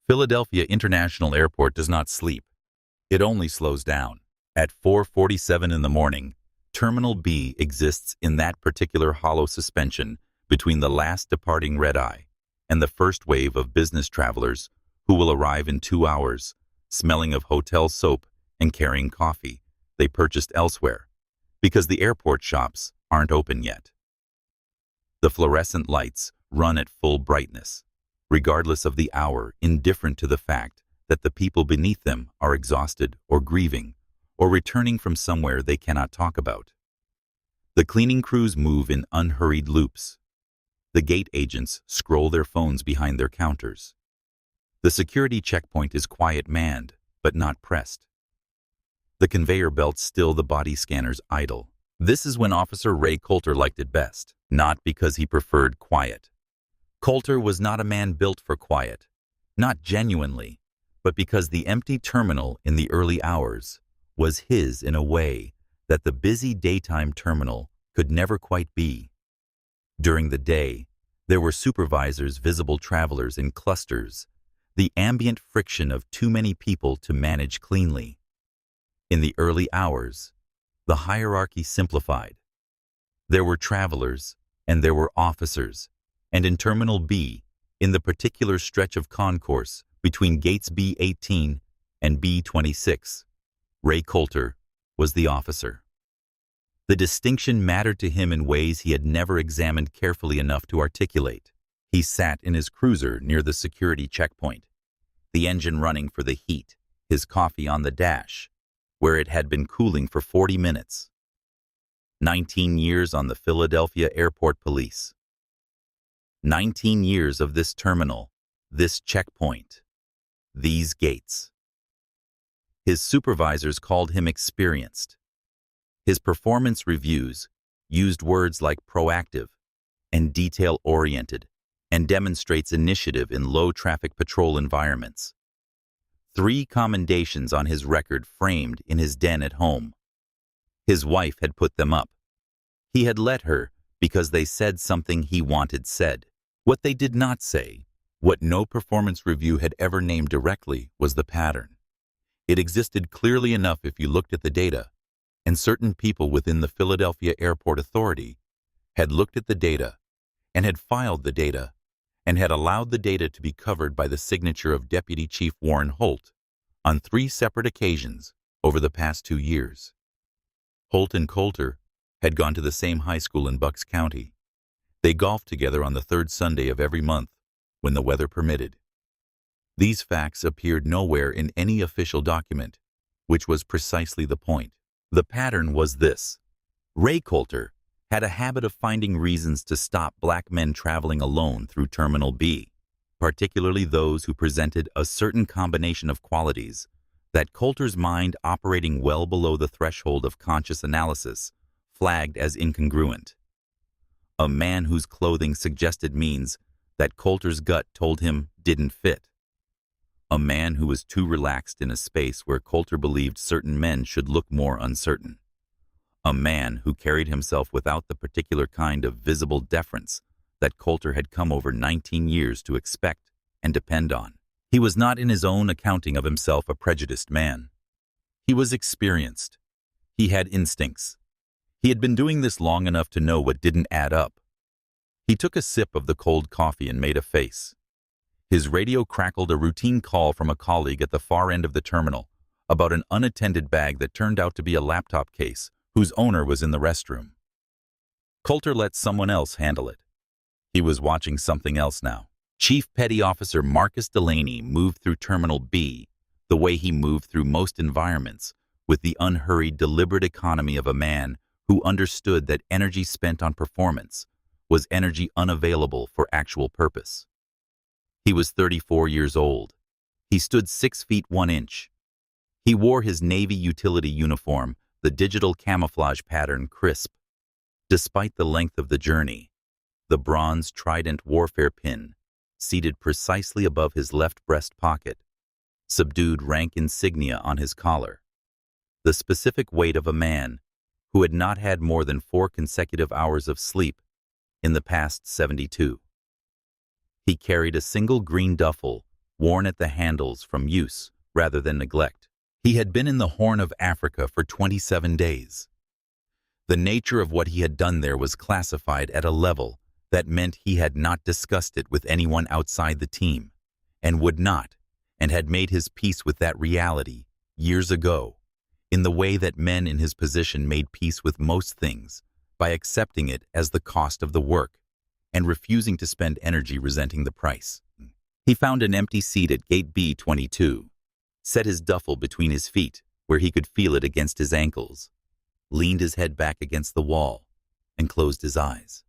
Philadelphia International Airport does not sleep. It only slows down. At 4:47 in the morning, Terminal B exists in that particular hollow suspension between the last departing red-eye and the first wave of business travelers who will arrive in 2 hours, smelling of hotel soap and carrying coffee they purchased elsewhere, because the airport shops aren't open yet. The fluorescent lights run at full brightness, regardless of the hour, indifferent to the fact that the people beneath them are exhausted or grieving or returning from somewhere they cannot talk about. The cleaning crews move in unhurried loops. The gate agents scroll their phones behind their counters. The security checkpoint is quiet manned, but not pressed. The conveyor belts still, the body scanners idle. This is when Officer Ray Coulter liked it best, not because he preferred quiet. Coulter was not a man built for quiet, not genuinely, but because the empty terminal in the early hours was his in a way that the busy daytime terminal could never quite be. During the day, there were supervisors, visible travelers in clusters, the ambient friction of too many people to manage cleanly. In the early hours, the hierarchy simplified. There were travelers and there were officers, and in Terminal B, in the particular stretch of concourse between gates B18 and B26, Ray Coulter was the officer. The distinction mattered to him in ways he had never examined carefully enough to articulate. He sat in his cruiser near the security checkpoint, the engine running for the heat, his coffee on the dash, where it had been cooling for 40 minutes. 19 years on the Philadelphia Airport Police. 19 years of this terminal, this checkpoint, these gates. His supervisors called him experienced. His performance reviews used words like proactive and detail-oriented and demonstrates initiative in low-traffic patrol environments. 3 commendations on his record framed in his den at home. His wife had put them up. He had let her because they said something he wanted said. What they did not say, what no performance review had ever named directly, was the pattern. It existed clearly enough if you looked at the data, and certain people within the Philadelphia Airport Authority had looked at the data and had filed the data and had allowed the data to be covered by the signature of Deputy Chief Warren Holt on 3 separate occasions over the past 2 years. Holt and Coulter had gone to the same high school in Bucks County. They golfed together on the 3rd Sunday of every month when the weather permitted. These facts appeared nowhere in any official document, which was precisely the point. The pattern was this. Ray Coulter had a habit of finding reasons to stop black men traveling alone through Terminal B, particularly those who presented a certain combination of qualities that Coulter's mind, operating well below the threshold of conscious analysis, flagged as incongruent. A man whose clothing suggested means that Coulter's gut told him didn't fit. A man who was too relaxed in a space where Coulter believed certain men should look more uncertain. A man who carried himself without the particular kind of visible deference that Coulter had come over 19 years to expect and depend on. He was not in his own accounting of himself a prejudiced man. He was experienced. He had instincts. He had been doing this long enough to know what didn't add up. He took a sip of the cold coffee and made a face. His radio crackled a routine call from a colleague at the far end of the terminal about an unattended bag that turned out to be a laptop case whose owner was in the restroom. Coulter let someone else handle it. He was watching something else now. Chief Petty Officer Marcus Delaney moved through Terminal B the way he moved through most environments, with the unhurried, deliberate economy of a man who understood that energy spent on performance was energy unavailable for actual purpose. He was 34 years old. He stood 6 feet 1 inch. He wore his Navy utility uniform, the digital camouflage pattern crisp. Despite the length of the journey, the bronze Trident warfare pin, seated precisely above his left breast pocket, subdued rank insignia on his collar, the specific weight of a man who had not had more than 4 consecutive hours of sleep in the past 72. He carried a single green duffel worn at the handles from use rather than neglect. He had been in the Horn of Africa for 27 days. The nature of what he had done there was classified at a level that meant he had not discussed it with anyone outside the team, and would not, and had made his peace with that reality years ago, in the way that men in his position made peace with most things, by accepting it as the cost of the work, and refusing to spend energy resenting the price. He found an empty seat at Gate B22, set his duffel between his feet where he could feel it against his ankles, leaned his head back against the wall, and closed his eyes.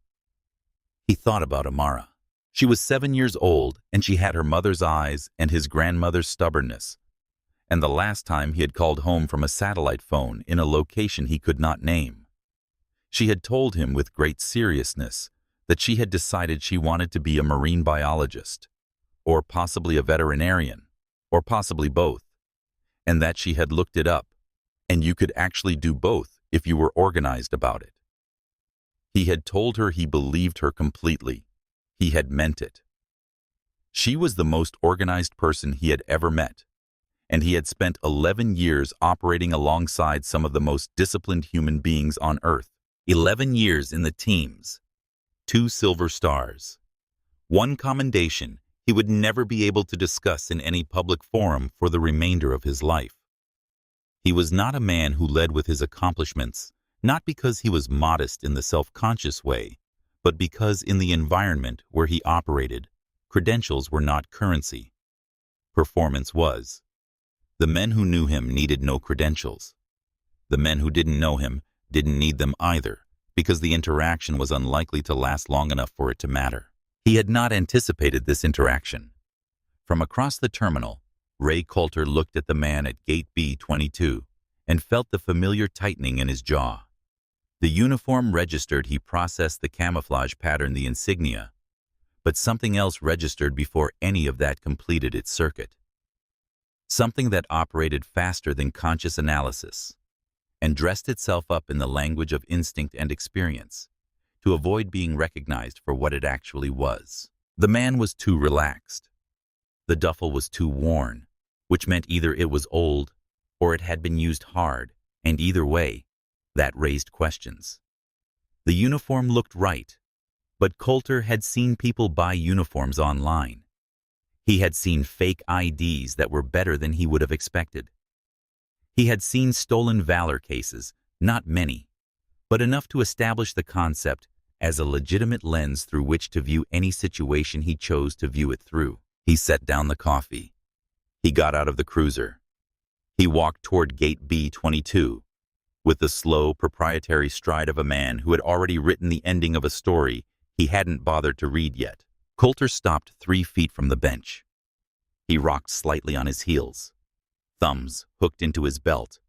He thought about Amara. She was 7 years old, and she had her mother's eyes and his grandmother's stubbornness. And the last time he had called home from a satellite phone in a location he could not name. She had told him with great seriousness that she had decided she wanted to be a marine biologist, or possibly a veterinarian, or possibly both, and that she had looked it up, and you could actually do both if you were organized about it. He had told her he believed her completely. He had meant it. She was the most organized person he had ever met, and he had spent 11 years operating alongside some of the most disciplined human beings on Earth. 11 years in the teams, 2 silver stars, 1 commendation he would never be able to discuss in any public forum for the remainder of his life. He was not a man who led with his accomplishments, not because he was modest in the self-conscious way, but because in the environment where he operated, credentials were not currency. Performance was. The men who knew him needed no credentials. The men who didn't know him didn't need them either, because the interaction was unlikely to last long enough for it to matter. He had not anticipated this interaction. From across the terminal, Ray Coulter looked at the man at Gate B22 and felt the familiar tightening in his jaw. The uniform registered he processed the camouflage pattern, the insignia, but something else registered before any of that completed its circuit. Something that operated faster than conscious analysis and dressed itself up in the language of instinct and experience to avoid being recognized for what it actually was. The man was too relaxed. The duffel was too worn, which meant either it was old or it had been used hard, and either way, that raised questions. The uniform looked right, but Coulter had seen people buy uniforms online. He had seen fake IDs that were better than he would have expected. He had seen stolen valor cases, not many, but enough to establish the concept as a legitimate lens through which to view any situation he chose to view it through. He set down the coffee. He got out of the cruiser. He walked toward Gate B22 with the slow, proprietary stride of a man who had already written the ending of a story he hadn't bothered to read yet. Coulter stopped 3 feet from the bench. He rocked slightly on his heels, thumbs hooked into his belt,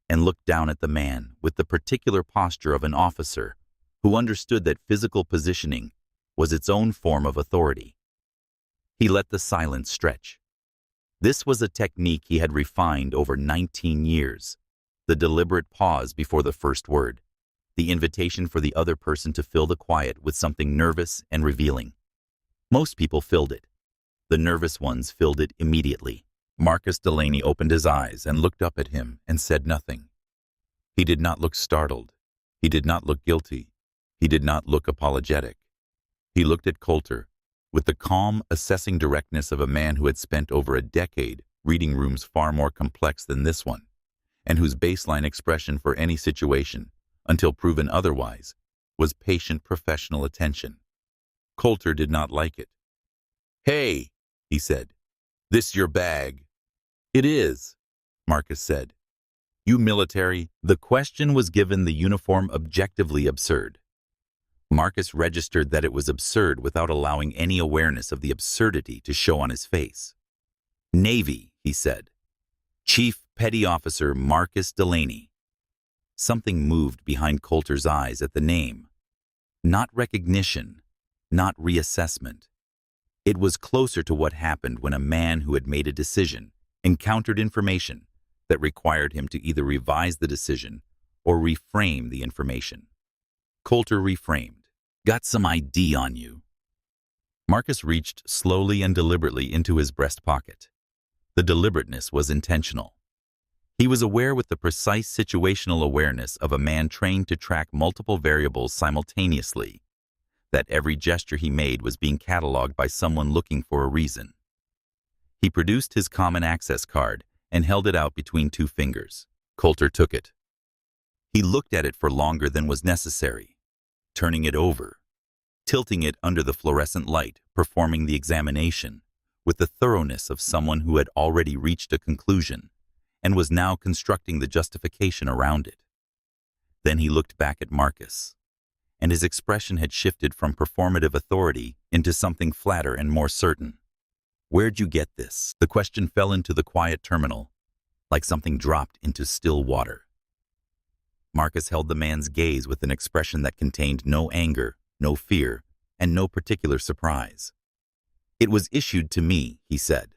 and looked down at the man with the particular posture of an officer who understood that physical positioning was its own form of authority. He let the silence stretch. This was a technique he had refined over 19 years, the deliberate pause before the first word, the invitation for the other person to fill the quiet with something nervous and revealing. Most people filled it. The nervous ones filled it immediately. Marcus Delaney opened his eyes and looked up at him and said nothing. He did not look startled. He did not look guilty. He did not look apologetic. He looked at Coulter with the calm, assessing directness of a man who had spent over a decade reading rooms far more complex than this one, and whose baseline expression for any situation, until proven otherwise, was patient professional attention. Coulter did not like it. "Hey," he said, "this your bag?" "It is," Marcus said. "You military?" The question was given the uniform objectively absurd. Marcus registered that it was absurd without allowing any awareness of the absurdity to show on his face. "Navy," he said. "Chief Petty Officer Marcus Delaney." Something moved behind Coulter's eyes at the name. Not recognition, not reassessment. It was closer to what happened when a man who had made a decision encountered information that required him to either revise the decision or reframe the information. Coulter reframed. "Got some ID on you." Marcus reached slowly and deliberately into his breast pocket. The deliberateness was intentional. He was aware with the precise situational awareness of a man trained to track multiple variables simultaneously, that every gesture he made was being cataloged by someone looking for a reason. He produced his common access card and held it out between two fingers. Coulter took it. He looked at it for longer than was necessary, turning it over, tilting it under the fluorescent light, performing the examination with the thoroughness of someone who had already reached a conclusion and was now constructing the justification around it. Then he looked back at Marcus, and his expression had shifted from performative authority into something flatter and more certain. "Where'd you get this?" The question fell into the quiet terminal, like something dropped into still water. Marcus held the man's gaze with an expression that contained no anger, no fear, and no particular surprise. "It was issued to me," he said,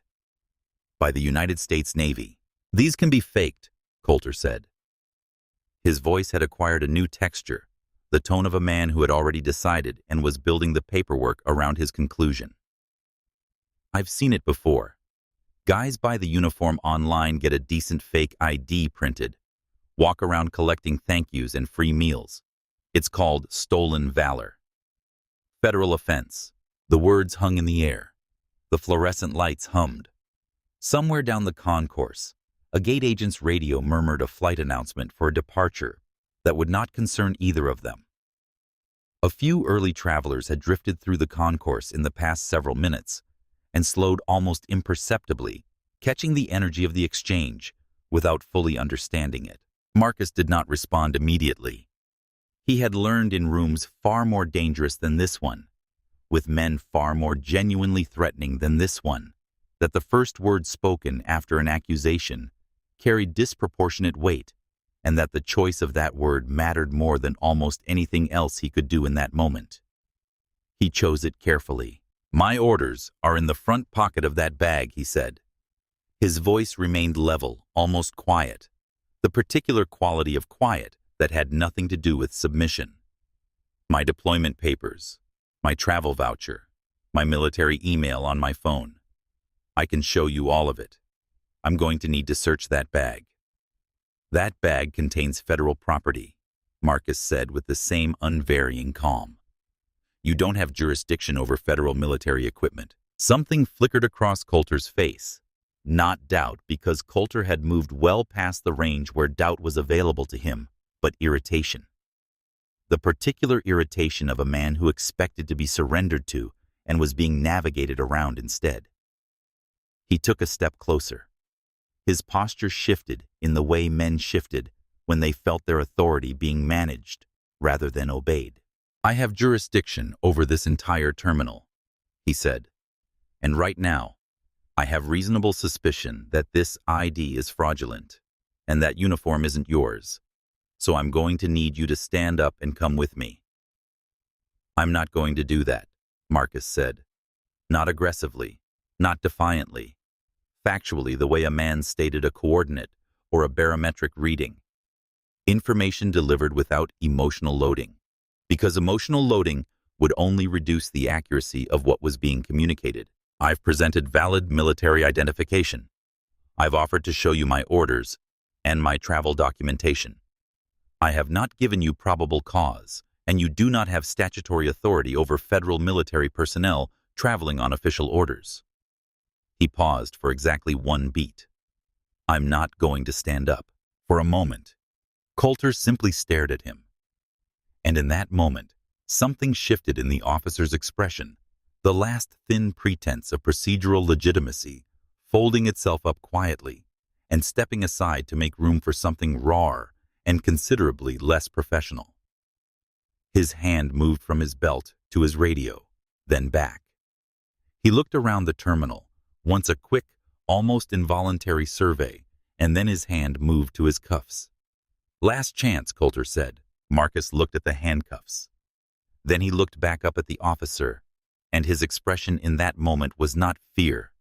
"by the United States Navy." "These can be faked," Coulter said. His voice had acquired a new texture, the tone of a man who had already decided and was building the paperwork around his conclusion. "I've seen it before. Guys buy the uniform online, get a decent fake ID printed, walk around collecting thank yous and free meals. It's called stolen valor. Federal offense." The words hung in the air. The fluorescent lights hummed. Somewhere down the concourse, a gate agent's radio murmured a flight announcement for a departure that would not concern either of them. A few early travelers had drifted through the concourse in the past several minutes and slowed almost imperceptibly, catching the energy of the exchange without fully understanding it. Marcus did not respond immediately. He had learned in rooms far more dangerous than this one, with men far more genuinely threatening than this one, that the first word spoken after an accusation carried disproportionate weight, and that the choice of that word mattered more than almost anything else he could do in that moment. He chose it carefully. "My orders are in the front pocket of that bag," he said. His voice remained level, almost quiet, the particular quality of quiet that had nothing to do with submission. "My deployment papers, my travel voucher, my military email on my phone. I can show you all of it. I'm going to need to search that bag." "That bag contains federal property," Marcus said with the same unvarying calm. "You don't have jurisdiction over federal military equipment." Something flickered across Coulter's face. Not doubt, because Coulter had moved well past the range where doubt was available to him, but irritation. The particular irritation of a man who expected to be surrendered to and was being navigated around instead. He took a step closer. His posture shifted in the way men shifted when they felt their authority being managed rather than obeyed. "I have jurisdiction over this entire terminal," he said. "And right now, I have reasonable suspicion that this ID is fraudulent and that uniform isn't yours. So I'm going to need you to stand up and come with me." "I'm not going to do that," Marcus said. Not aggressively, not defiantly. Factually, the way a man stated a coordinate or a barometric reading. Information delivered without emotional loading, because emotional loading would only reduce the accuracy of what was being communicated. "I've presented valid military identification. I've offered to show you my orders and my travel documentation. I have not given you probable cause, and you do not have statutory authority over federal military personnel traveling on official orders." He paused for exactly one beat. "I'm not going to stand up." For a moment, Coulter simply stared at him. And in that moment, something shifted in the officer's expression, the last thin pretense of procedural legitimacy folding itself up quietly and stepping aside to make room for something rawer and considerably less professional. His hand moved from his belt to his radio, then back. He looked around the terminal, once a quick, almost involuntary survey, and then his hand moved to his cuffs. "Last chance," Coulter said. Marcus looked at the handcuffs. Then he looked back up at the officer, and his expression in that moment was not fear,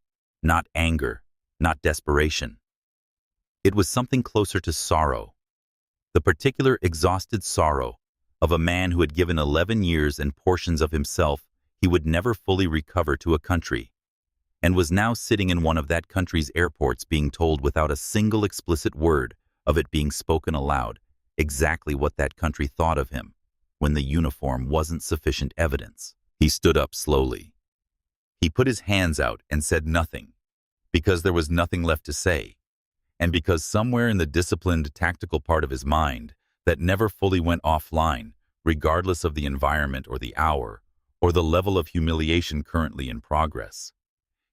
not anger, not desperation. It was something closer to sorrow, the particular exhausted sorrow of a man who had given 11 years and portions of himself he would never fully recover to a country, and was now sitting in one of that country's airports being told without a single explicit word of it being spoken aloud exactly what that country thought of him, when the uniform wasn't sufficient evidence. He stood up slowly. He put his hands out and said nothing, because there was nothing left to say, and because somewhere in the disciplined, tactical part of his mind that never fully went offline, regardless of the environment or the hour, or the level of humiliation currently in progress,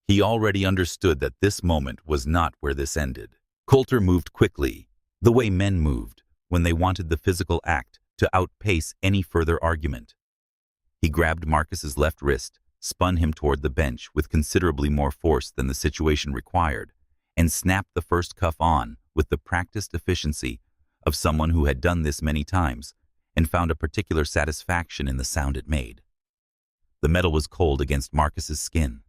he already understood that this moment was not where this ended. Coulter moved quickly, the way men moved when they wanted the physical act to outpace any further argument. He grabbed Marcus's left wrist, spun him toward the bench with considerably more force than the situation required, and snapped the first cuff on with the practiced efficiency of someone who had done this many times and found a particular satisfaction in the sound it made. The metal was cold against Marcus's skin.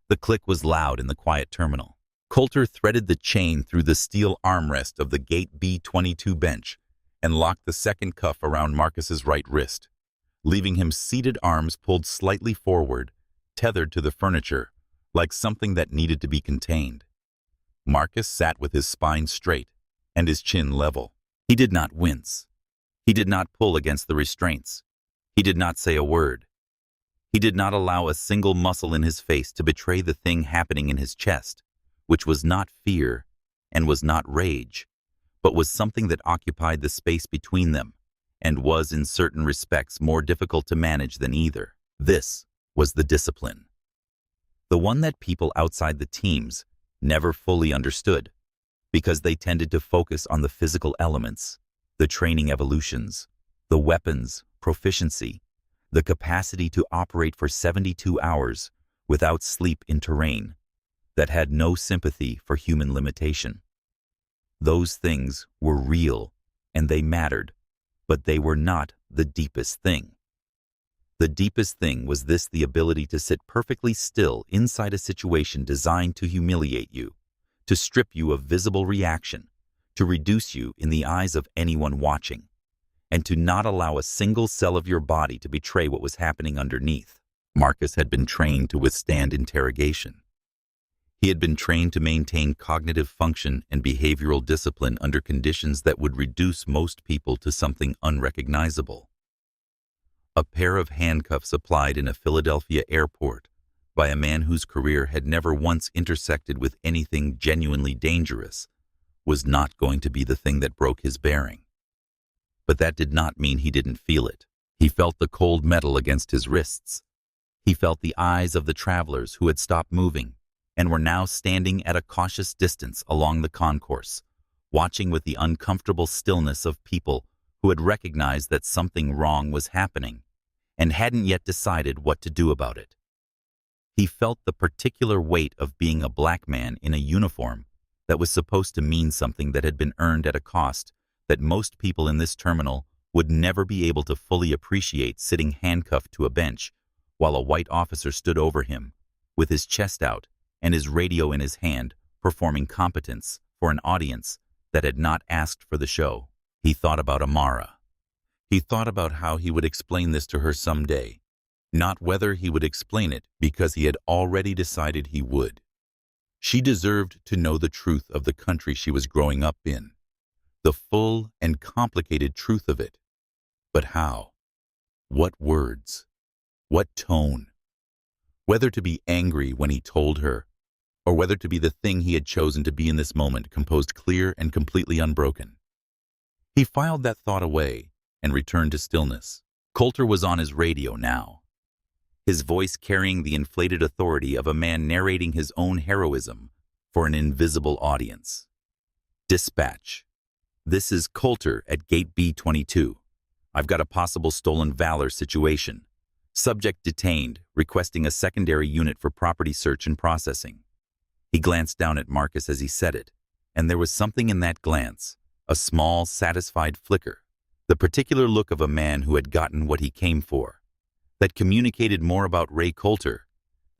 The click was loud in the quiet terminal. Coulter threaded the chain through the steel armrest of the Gate B22 bench and locked the second cuff around Marcus's right wrist, leaving him seated, arms pulled slightly forward, tethered to the furniture, like something that needed to be contained. Marcus sat with his spine straight and his chin level. He did not wince. He did not pull against the restraints. He did not say a word. He did not allow a single muscle in his face to betray the thing happening in his chest, which was not fear and was not rage, but was something that occupied the space between them and was in certain respects more difficult to manage than either. This was the discipline. The one that people outside the teams never fully understood, because they tended to focus on the physical elements, the training evolutions, the weapons, proficiency, the capacity to operate for 72 hours without sleep in terrain that had no sympathy for human limitation. Those things were real and they mattered, but they were not the deepest thing. The deepest thing was this: the ability to sit perfectly still inside a situation designed to humiliate you, to strip you of visible reaction, to reduce you in the eyes of anyone watching, and to not allow a single cell of your body to betray what was happening underneath. Marcus had been trained to withstand interrogation. He had been trained to maintain cognitive function and behavioral discipline under conditions that would reduce most people to something unrecognizable. A pair of handcuffs applied in a Philadelphia airport by a man whose career had never once intersected with anything genuinely dangerous was not going to be the thing that broke his bearing. But that did not mean he didn't feel it. He felt the cold metal against his wrists. He felt the eyes of the travelers who had stopped moving and were now standing at a cautious distance along the concourse, watching with the uncomfortable stillness of people who had recognized that something wrong was happening and hadn't yet decided what to do about it. He felt the particular weight of being a black man in a uniform that was supposed to mean something that had been earned at a cost that most people in this terminal would never be able to fully appreciate, sitting handcuffed to a bench while a white officer stood over him with his chest out and his radio in his hand, performing competence for an audience that had not asked for the show. He thought about Amara. He thought about how he would explain this to her someday, not whether he would explain it, because he had already decided he would. She deserved to know the truth of the country she was growing up in, the full and complicated truth of it. But how? What words? What tone? Whether to be angry when he told her, or whether to be the thing he had chosen to be in this moment, composed, clear, and completely unbroken. He filed that thought away and returned to stillness. Coulter was on his radio now, his voice carrying the inflated authority of a man narrating his own heroism for an invisible audience. Dispatch. This is Coulter at Gate B22. I've got a possible stolen valor situation. Subject detained, requesting a secondary unit for property search and processing. He glanced down at Marcus as he said it, and there was something in that glance, a small, satisfied flicker, the particular look of a man who had gotten what he came for, that communicated more about Ray Coulter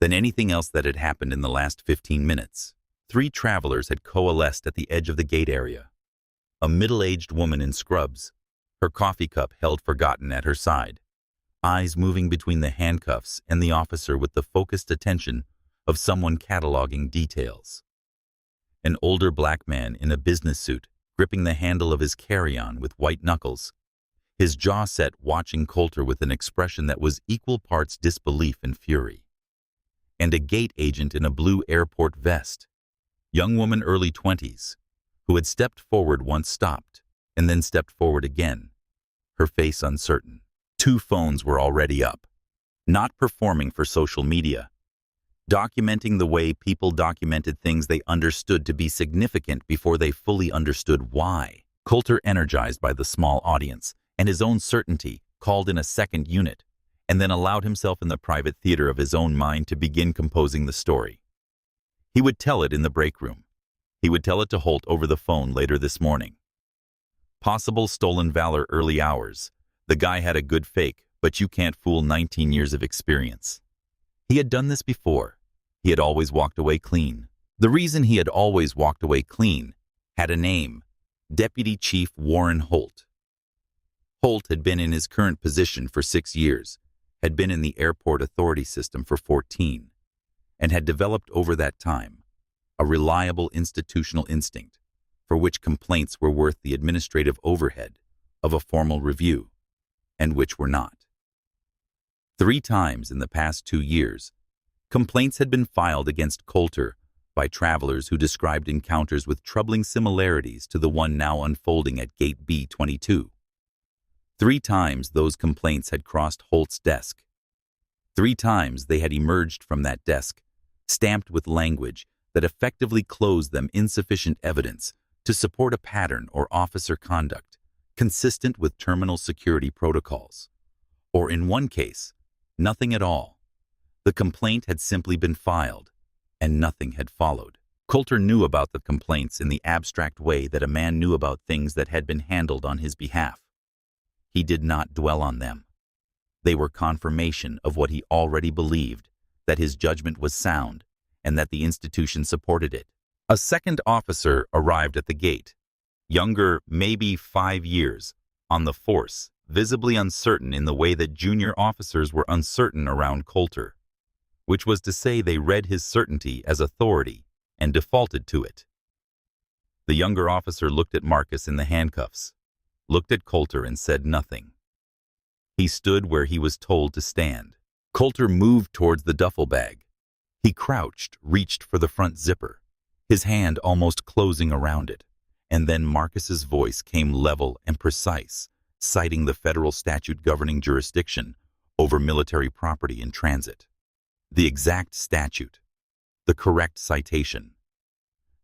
than anything else that had happened in the last 15 minutes. 3 travelers had coalesced at the edge of the gate area. A middle-aged woman in scrubs, her coffee cup held forgotten at her side. eyes moving between the handcuffs and the officer with the focused attention of someone cataloging details. An older black man in a business suit, gripping the handle of his carry-on with white knuckles, his jaw set, watching Coulter with an expression that was equal parts disbelief and fury. And a gate agent in a blue airport vest, young woman early 20s, who had stepped forward once, stopped, and then stepped forward again, her face uncertain. 2 phones were already up, not performing for social media, documenting the way people documented things they understood to be significant before they fully understood why. Coulter, energized by the small audience and his own certainty, called in a second unit, and then allowed himself in the private theater of his own mind to begin composing the story. He would tell it in the break room. He would tell it to Holt over the phone later this morning. Possible stolen valor, early hours. The guy had a good fake, but you can't fool 19 years of experience. He had done this before. He had always walked away clean. The reason he had always walked away clean had a name: Deputy Chief Warren Holt. Holt had been in his current position for 6 years, had been in the airport authority system for 14, and had developed over that time a reliable institutional instinct for which complaints were worth the administrative overhead of a formal review, and which were not. 3 times in the past 2 years, complaints had been filed against Coulter by travelers who described encounters with troubling similarities to the one now unfolding at Gate B22. 3 times those complaints had crossed Holt's desk. 3 times they had emerged from that desk, stamped with language that effectively closed them insufficient evidence to support a pattern or officer conduct consistent with terminal security protocols. Or in one case, nothing at all. The complaint had simply been filed, and nothing had followed. Coulter knew about the complaints in the abstract way that a man knew about things that had been handled on his behalf. He did not dwell on them. They were confirmation of what he already believed, that his judgment was sound, and that the institution supported it. A second officer arrived at the gate, younger, maybe 5 years, on the force, visibly uncertain in the way that junior officers were uncertain around Coulter, which was to say they read his certainty as authority and defaulted to it. The younger officer looked at Marcus in the handcuffs, looked at Coulter, and said nothing. He stood where he was told to stand. Coulter moved towards the duffel bag. He crouched, reached for the front zipper, his hand almost closing around it, and then Marcus's voice came level and precise, citing the federal statute governing jurisdiction over military property in transit. The exact statute, the correct citation,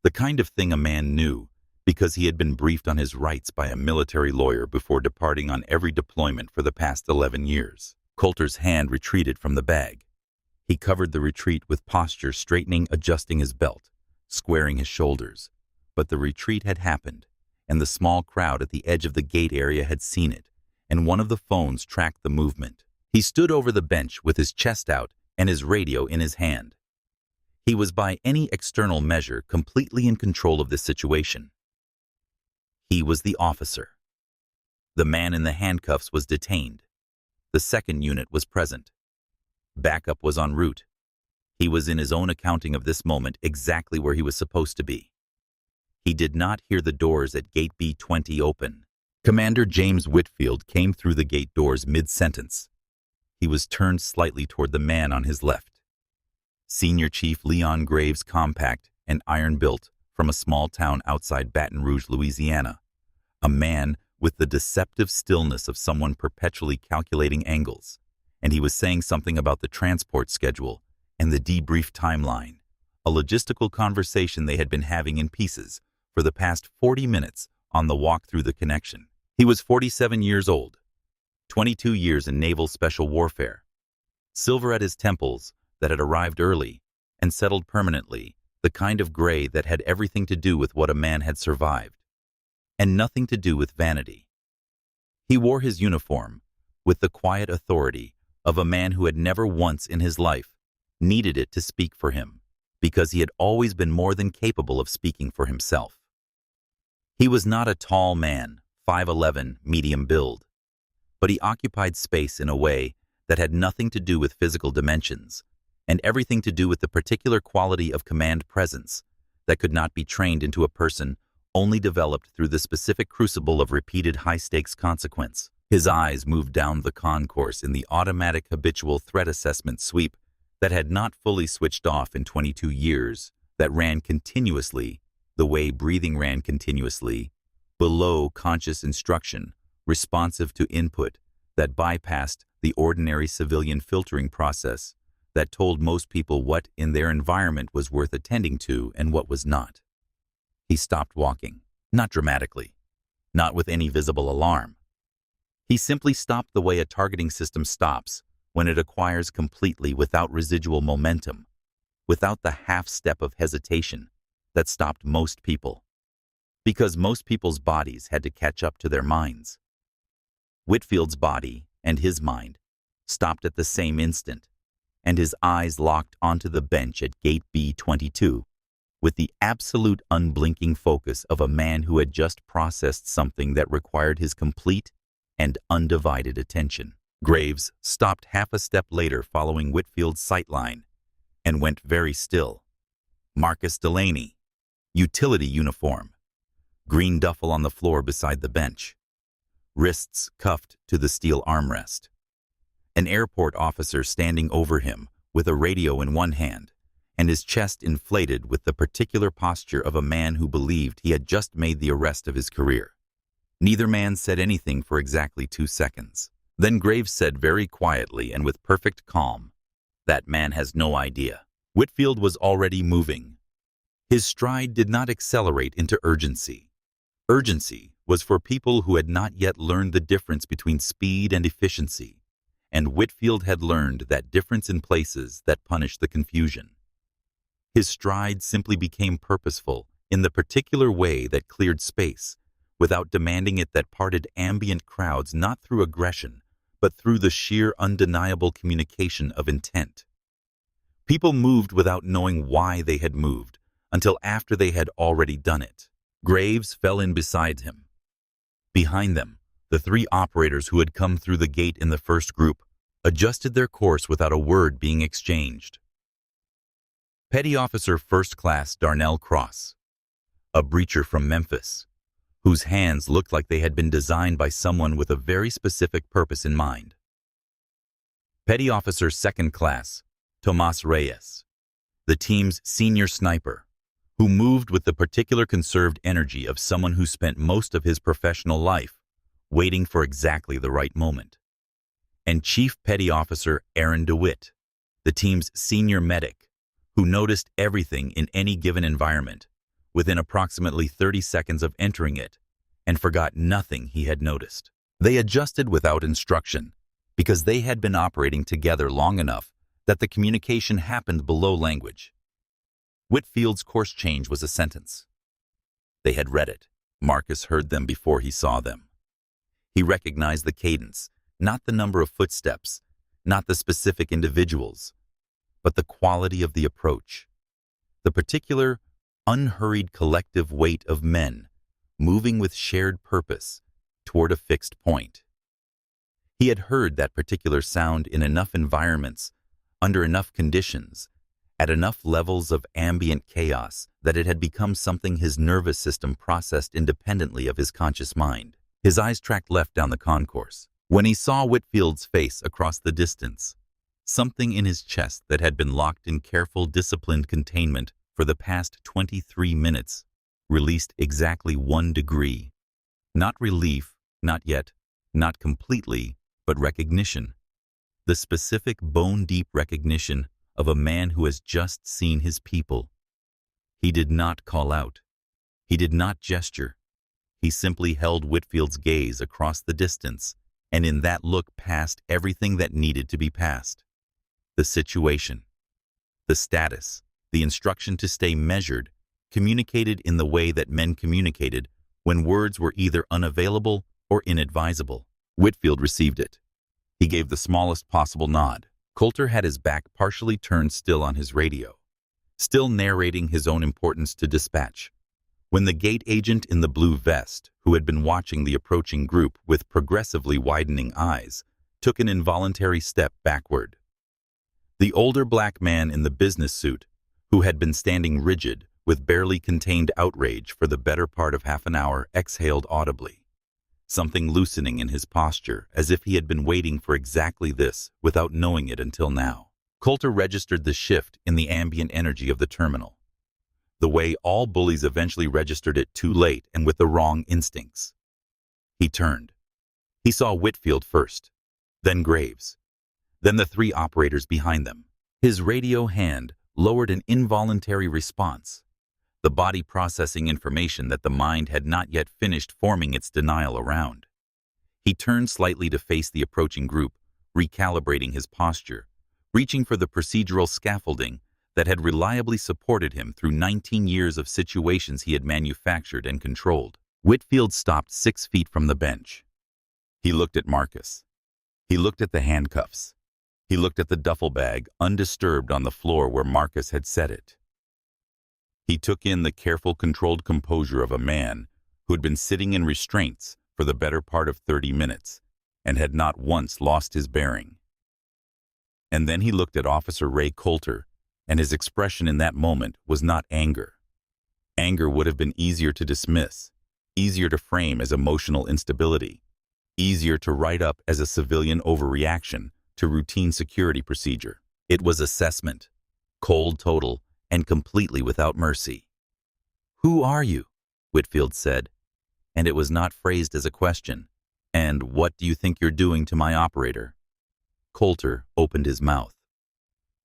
the kind of thing a man knew because he had been briefed on his rights by a military lawyer before departing on every deployment for the past 11 years. Coulter's hand retreated from the bag. He covered the retreat with posture, straightening, adjusting his belt, squaring his shoulders. But the retreat had happened, and the small crowd at the edge of the gate area had seen it, and one of the phones tracked the movement. He stood over the bench with his chest out and his radio in his hand. He was by any external measure completely in control of this situation. He was the officer. The man in the handcuffs was detained. The second unit was present. Backup was en route. He was in his own accounting of this moment exactly where he was supposed to be. He did not hear the doors at Gate B20 open. Commander James Whitfield came through the gate doors mid-sentence. He was turned slightly toward the man on his left. Senior Chief Leon Graves, compact and iron-built, from a small town outside Baton Rouge, Louisiana. A man with the deceptive stillness of someone perpetually calculating angles, and he was saying something about the transport schedule and the debrief timeline, a logistical conversation they had been having in pieces for the past 40 minutes on the walk through the connection. He was 47 years old, 22 years in naval special warfare, silver at his temples that had arrived early and settled permanently, the kind of gray that had everything to do with what a man had survived, and nothing to do with vanity. He wore his uniform with the quiet authority of a man who had never once in his life needed it to speak for him, because he had always been more than capable of speaking for himself. He was not a tall man, 5'11", medium build, but he occupied space in a way that had nothing to do with physical dimensions, and everything to do with the particular quality of command presence that could not be trained into a person, only developed through the specific crucible of repeated high-stakes consequence. His eyes moved down the concourse in the automatic habitual threat assessment sweep that had not fully switched off in 22 years, that ran continuously, the way breathing ran continuously, below conscious instruction, responsive to input, that bypassed the ordinary civilian filtering process, that told most people what in their environment was worth attending to and what was not. He stopped walking, not dramatically, not with any visible alarm. He simply stopped the way a targeting system stops when it acquires completely without residual momentum, without the half-step of hesitation that stopped most people, because most people's bodies had to catch up to their minds. Whitfield's body and his mind stopped at the same instant, and his eyes locked onto the bench at Gate B22 with the absolute unblinking focus of a man who had just processed something that required his complete and undivided attention. Graves stopped half a step later following Whitfield's sightline and went very still. Marcus Delaney, utility uniform, green duffel on the floor beside the bench, wrists cuffed to the steel armrest. An airport officer standing over him with a radio in one hand and his chest inflated with the particular posture of a man who believed he had just made the arrest of his career. Neither man said anything for exactly 2 seconds. Then Graves said very quietly and with perfect calm, "That man has no idea." Whitfield was already moving. His stride did not accelerate into urgency. Urgency was for people who had not yet learned the difference between speed and efficiency, and Whitfield had learned that difference in places that punish the confusion. His stride simply became purposeful in the particular way that cleared space, without demanding it, that parted ambient crowds not through aggression, but through the sheer undeniable communication of intent. People moved without knowing why they had moved, until after they had already done it. Graves fell in beside him. Behind them, the 3 operators who had come through the gate in the first group adjusted their course without a word being exchanged. Petty Officer First Class Darnell Cross, a breacher from Memphis, whose hands looked like they had been designed by someone with a very specific purpose in mind. Petty Officer Second Class Tomas Reyes, the team's senior sniper, who moved with the particular conserved energy of someone who spent most of his professional life waiting for exactly the right moment. And Chief Petty Officer Aaron DeWitt, the team's senior medic, who noticed everything in any given environment within approximately 30 seconds of entering it and forgot nothing he had noticed. They adjusted without instruction because they had been operating together long enough that the communication happened below language. Whitfield's course change was a sentence. They had read it. Marcus heard them before he saw them. He recognized the cadence, not the number of footsteps, not the specific individuals, but the quality of the approach, the particular, unhurried collective weight of men moving with shared purpose toward a fixed point. He had heard that particular sound in enough environments, under enough conditions, at enough levels of ambient chaos that it had become something his nervous system processed independently of his conscious mind. His eyes tracked left down the concourse. When he saw Whitfield's face across the distance, something in his chest that had been locked in careful, disciplined containment for the past 23 minutes released exactly 1 degree. Not relief, not yet, not completely, but recognition. The specific bone-deep recognition of a man who has just seen his people. He did not call out. He did not gesture. He simply held Whitfield's gaze across the distance, and in that look passed everything that needed to be passed. The situation, the status, the instruction to stay measured, communicated in the way that men communicated when words were either unavailable or inadvisable. Whitfield received it. He gave the smallest possible nod. Coulter had his back partially turned, still on his radio, still narrating his own importance to dispatch, when the gate agent in the blue vest, who had been watching the approaching group with progressively widening eyes, took an involuntary step backward. The older black man in the business suit, who had been standing rigid with barely contained outrage for the better part of half an hour, exhaled audibly, something loosening in his posture, as if he had been waiting for exactly this without knowing it until now. Coulter registered the shift in the ambient energy of the terminal, the way all bullies eventually registered it too late and with the wrong instincts. He turned. He saw Whitfield first, then Graves, then the three operators behind them. His radio hand lowered an involuntary response, the body processing information that the mind had not yet finished forming its denial around. He turned slightly to face the approaching group, recalibrating his posture, reaching for the procedural scaffolding that had reliably supported him through 19 years of situations he had manufactured and controlled. Whitfield stopped 6 feet from the bench. He looked at Marcus. He looked at the handcuffs. He looked at the duffel bag, undisturbed on the floor where Marcus had set it. He took in the careful, controlled composure of a man who had been sitting in restraints for the better part of 30 minutes and had not once lost his bearing. And then he looked at Officer Ray Coulter, and his expression in that moment was not anger. Anger would have been easier to dismiss, easier to frame as emotional instability, easier to write up as a civilian overreaction to routine security procedure. It was assessment, cold, total, and completely without mercy. "Who are you?" Whitfield said, and it was not phrased as a question. "And what do you think you're doing to my operator?" Coulter opened his mouth.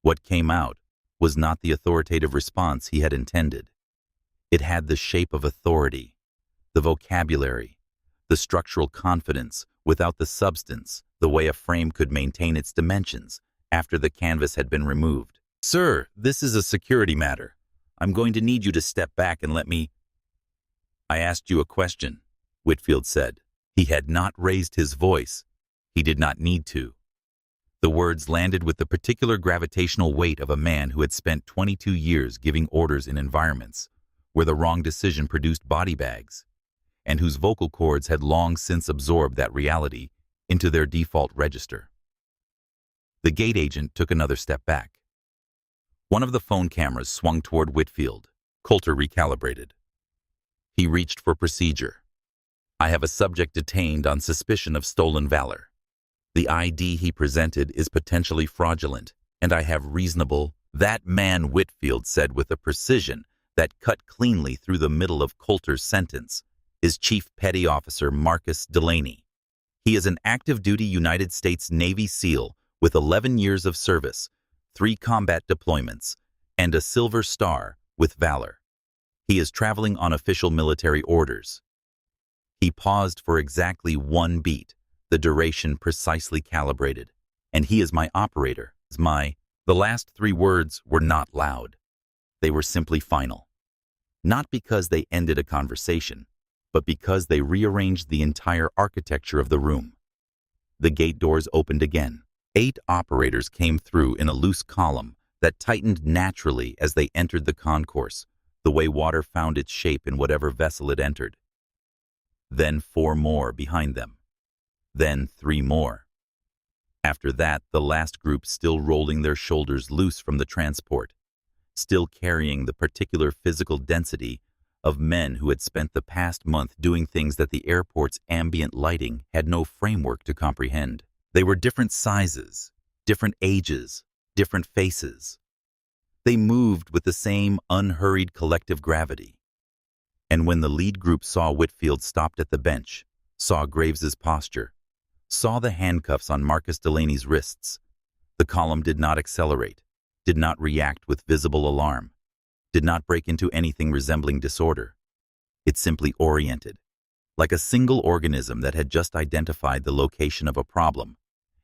What came out was not the authoritative response he had intended. It had the shape of authority, the vocabulary, the structural confidence without the substance, the way a frame could maintain its dimensions after the canvas had been removed. "Sir, this is a security matter. I'm going to need you to step back and let me—" "I asked you a question," Whitfield said. He had not raised his voice. He did not need to. The words landed with the particular gravitational weight of a man who had spent 22 years giving orders in environments where the wrong decision produced body bags, and whose vocal cords had long since absorbed that reality into their default register. The gate agent took another step back. One of the phone cameras swung toward Whitfield. Coulter recalibrated. He reached for procedure. "I have a subject detained on suspicion of stolen valor. The ID he presented is potentially fraudulent, and I have reasonable—" "That man," Whitfield said with a precision that cut cleanly through the middle of Coulter's sentence, "is Chief Petty Officer Marcus Delaney. He is an active-duty United States Navy SEAL with 11 years of service, 3 combat deployments, and a Silver Star with valor. He is traveling on official military orders." He paused for exactly 1 beat, the duration precisely calibrated. "And he is my operator, The last 3 words were not loud. They were simply final. Not because they ended a conversation, but because they rearranged the entire architecture of the room. The gate doors opened again. 8 operators came through in a loose column that tightened naturally as they entered the concourse, the way water found its shape in whatever vessel it entered. Then 4 more behind them. Then 3 more. After that, the last group still rolling their shoulders loose from the transport, still carrying the particular physical density of men who had spent the past month doing things that the airport's ambient lighting had no framework to comprehend. They were different sizes, different ages, different faces. They moved with the same unhurried collective gravity. And when the lead group saw Whitfield stopped at the bench, saw Graves's posture, saw the handcuffs on Marcus Delaney's wrists, the column did not accelerate, did not react with visible alarm, did not break into anything resembling disorder. It simply oriented, like a single organism that had just identified the location of a problem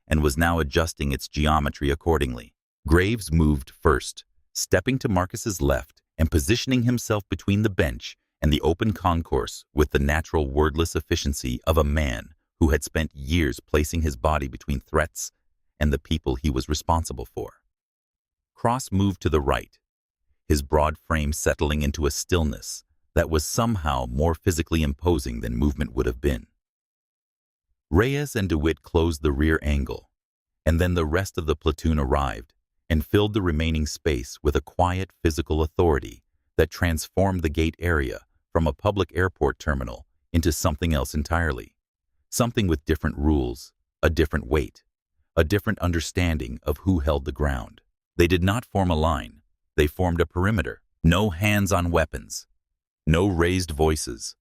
and was now adjusting its geometry accordingly. Graves moved first, stepping to Marcus's left and positioning himself between the bench and the open concourse with the natural wordless efficiency of a man who had spent years placing his body between threats and the people he was responsible for. Cross moved to the right, his broad frame settling into a stillness that was somehow more physically imposing than movement would have been. Reyes and DeWitt closed the rear angle, and then the rest of the platoon arrived and filled the remaining space with a quiet physical authority that transformed the gate area from a public airport terminal into something else entirely. Something with different rules, a different weight, a different understanding of who held the ground. They did not form a line. They formed a perimeter. No hands on weapons. No raised voices.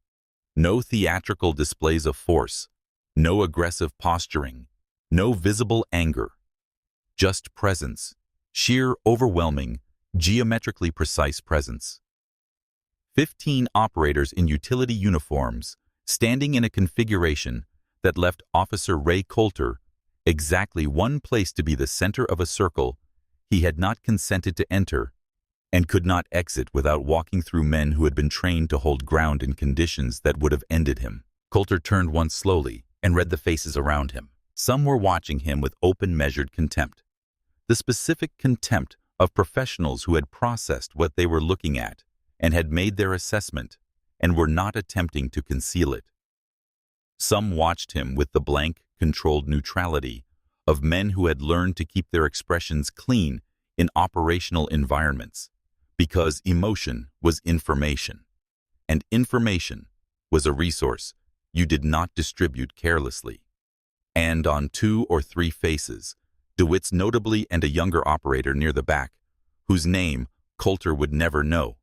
No theatrical displays of force. No aggressive posturing. No visible anger. Just presence. Sheer, overwhelming, geometrically precise presence. 15 operators in utility uniforms standing in a configuration that left Officer Ray Coulter exactly one place to be the center of a circle he had not consented to enter and could not exit without walking through men who had been trained to hold ground in conditions that would have ended him. Coulter turned once slowly and read the faces around him. Some were watching him with open, measured contempt. The specific contempt of professionals who had processed what they were looking at and had made their assessment and were not attempting to conceal it. Some watched him with the blank, controlled neutrality of men who had learned to keep their expressions clean in operational environments, because emotion was information, and information was a resource you did not distribute carelessly. And on 2 or 3 faces, DeWitt's notably and a younger operator near the back, whose name Coulter would never know,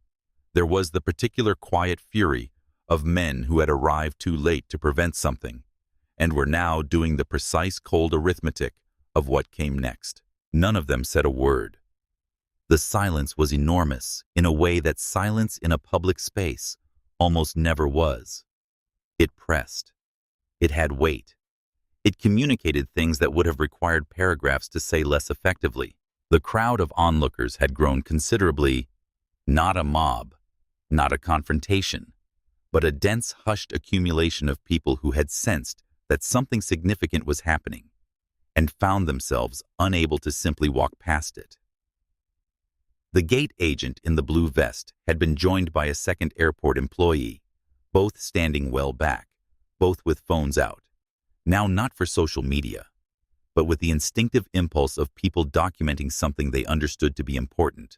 there was the particular quiet fury of men who had arrived too late to prevent something, and were now doing the precise cold arithmetic of what came next. None of them said a word. The silence was enormous in a way that silence in a public space almost never was. It pressed. It had weight. It communicated things that would have required paragraphs to say less effectively. The crowd of onlookers had grown considerably, not a mob, not a confrontation, but a dense, hushed accumulation of people who had sensed that something significant was happening and found themselves unable to simply walk past it. The gate agent in the blue vest had been joined by a second airport employee, both standing well back, both with phones out, now not for social media, but with the instinctive impulse of people documenting something they understood to be important,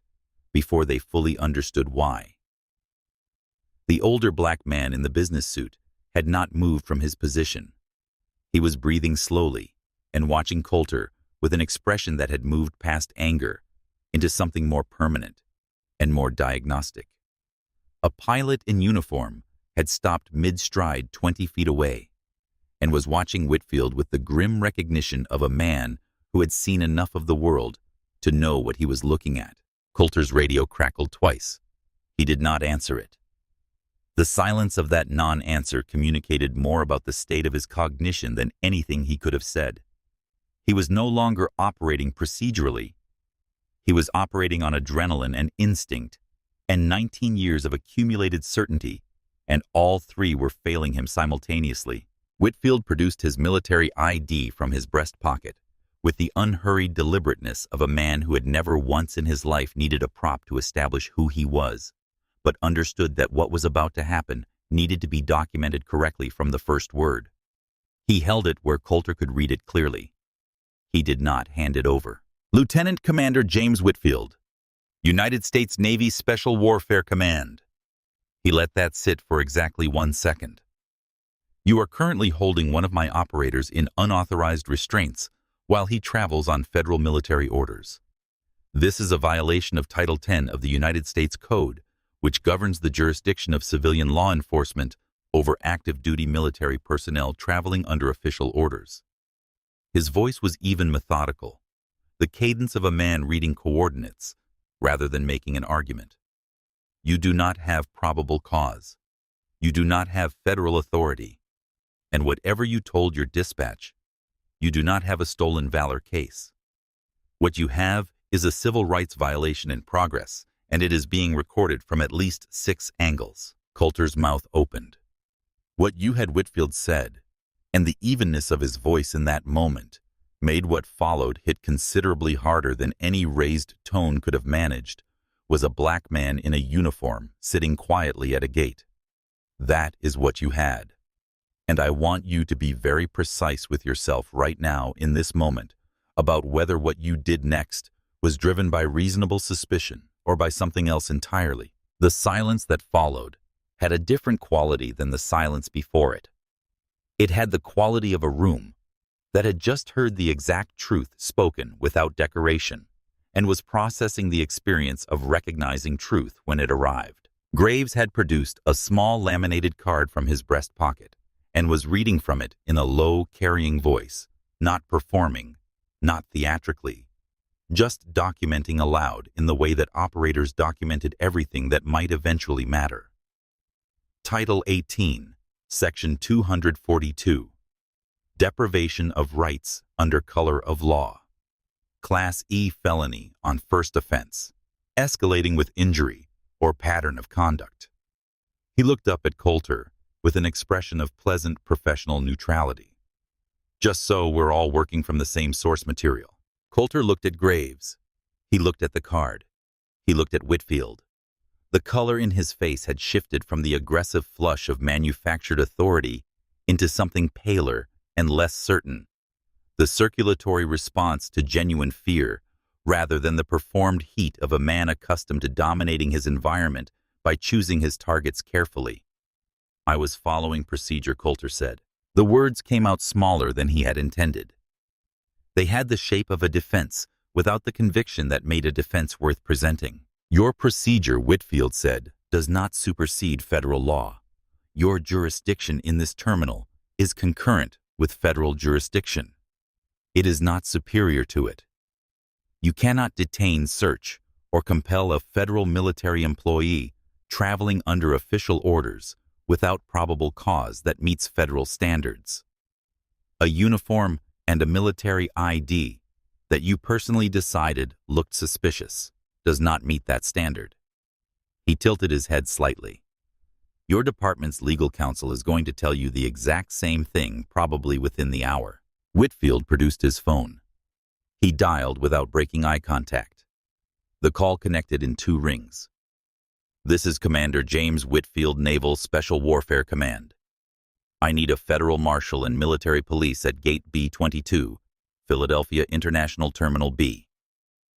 before they fully understood why. The older black man in the business suit had not moved from his position. He was breathing slowly and watching Coulter with an expression that had moved past anger into something more permanent and more diagnostic. A pilot in uniform had stopped mid-stride 20 feet away and was watching Whitfield with the grim recognition of a man who had seen enough of the world to know what he was looking at. Coulter's radio crackled twice. He did not answer it. The silence of that non-answer communicated more about the state of his cognition than anything he could have said. He was no longer operating procedurally. He was operating on adrenaline and instinct, and 19 years of accumulated certainty, and all 3 were failing him simultaneously. Whitfield produced his military ID from his breast pocket, with the unhurried deliberateness of a man who had never once in his life needed a prop to establish who he was, but understood that what was about to happen needed to be documented correctly from the first word. He held it where Coulter could read it clearly. He did not hand it over. Lieutenant Commander James Whitfield, United States Navy Special Warfare Command. He let that sit for exactly 1 second. You are currently holding one of my operators in unauthorized restraints while he travels on federal military orders. This is a violation of Title 10 of the United States Code, which governs the jurisdiction of civilian law enforcement over active duty military personnel traveling under official orders. His voice was even methodical, the cadence of a man reading coordinates rather than making an argument. You do not have probable cause. You do not have federal authority. And whatever you told your dispatch, you do not have a stolen valor case. What you have is a civil rights violation in progress, and it is being recorded from at least 6 angles. Coulter's mouth opened. What you had Whitfield said, and the evenness of his voice in that moment, made what followed hit considerably harder than any raised tone could have managed, was a black man in a uniform sitting quietly at a gate. That is what you had. And I want you to be very precise with yourself right now in this moment about whether what you did next was driven by reasonable suspicion or by something else entirely. The silence that followed had a different quality than the silence before it. It had the quality of a room that had just heard the exact truth spoken without decoration and was processing the experience of recognizing truth when it arrived. Graves had produced a small laminated card from his breast pocket and was reading from it in a low, carrying voice, not performing, not theatrically, just documenting aloud in the way that operators documented everything that might eventually matter. Title 18, Section 242. Deprivation of rights under color of law. Class E felony on first offense, escalating with injury or pattern of conduct. He looked up at Coulter with an expression of pleasant professional neutrality. Just so we're all working from the same source material. Coulter looked at Graves. He looked at the card. He looked at Whitfield. The color in his face had shifted from the aggressive flush of manufactured authority into something paler and less certain, the circulatory response to genuine fear, rather than the performed heat of a man accustomed to dominating his environment by choosing his targets carefully. I was following procedure, Coulter said. The words came out smaller than he had intended. They had the shape of a defense, without the conviction that made a defense worth presenting. Your procedure, Whitfield said, does not supersede federal law. Your jurisdiction in this terminal is concurrent with federal jurisdiction. It is not superior to it. You cannot detain, search, or compel a federal military employee traveling under official orders without probable cause that meets federal standards. A uniform and a military ID that you personally decided looked suspicious does not meet that standard. He tilted his head slightly. Your department's legal counsel is going to tell you the exact same thing probably within the hour. Whitfield produced his phone. He dialed without breaking eye contact. The call connected in 2 rings. This is Commander James Whitfield, Naval Special Warfare Command. I need a federal marshal and military police at Gate B22, Philadelphia International Terminal B.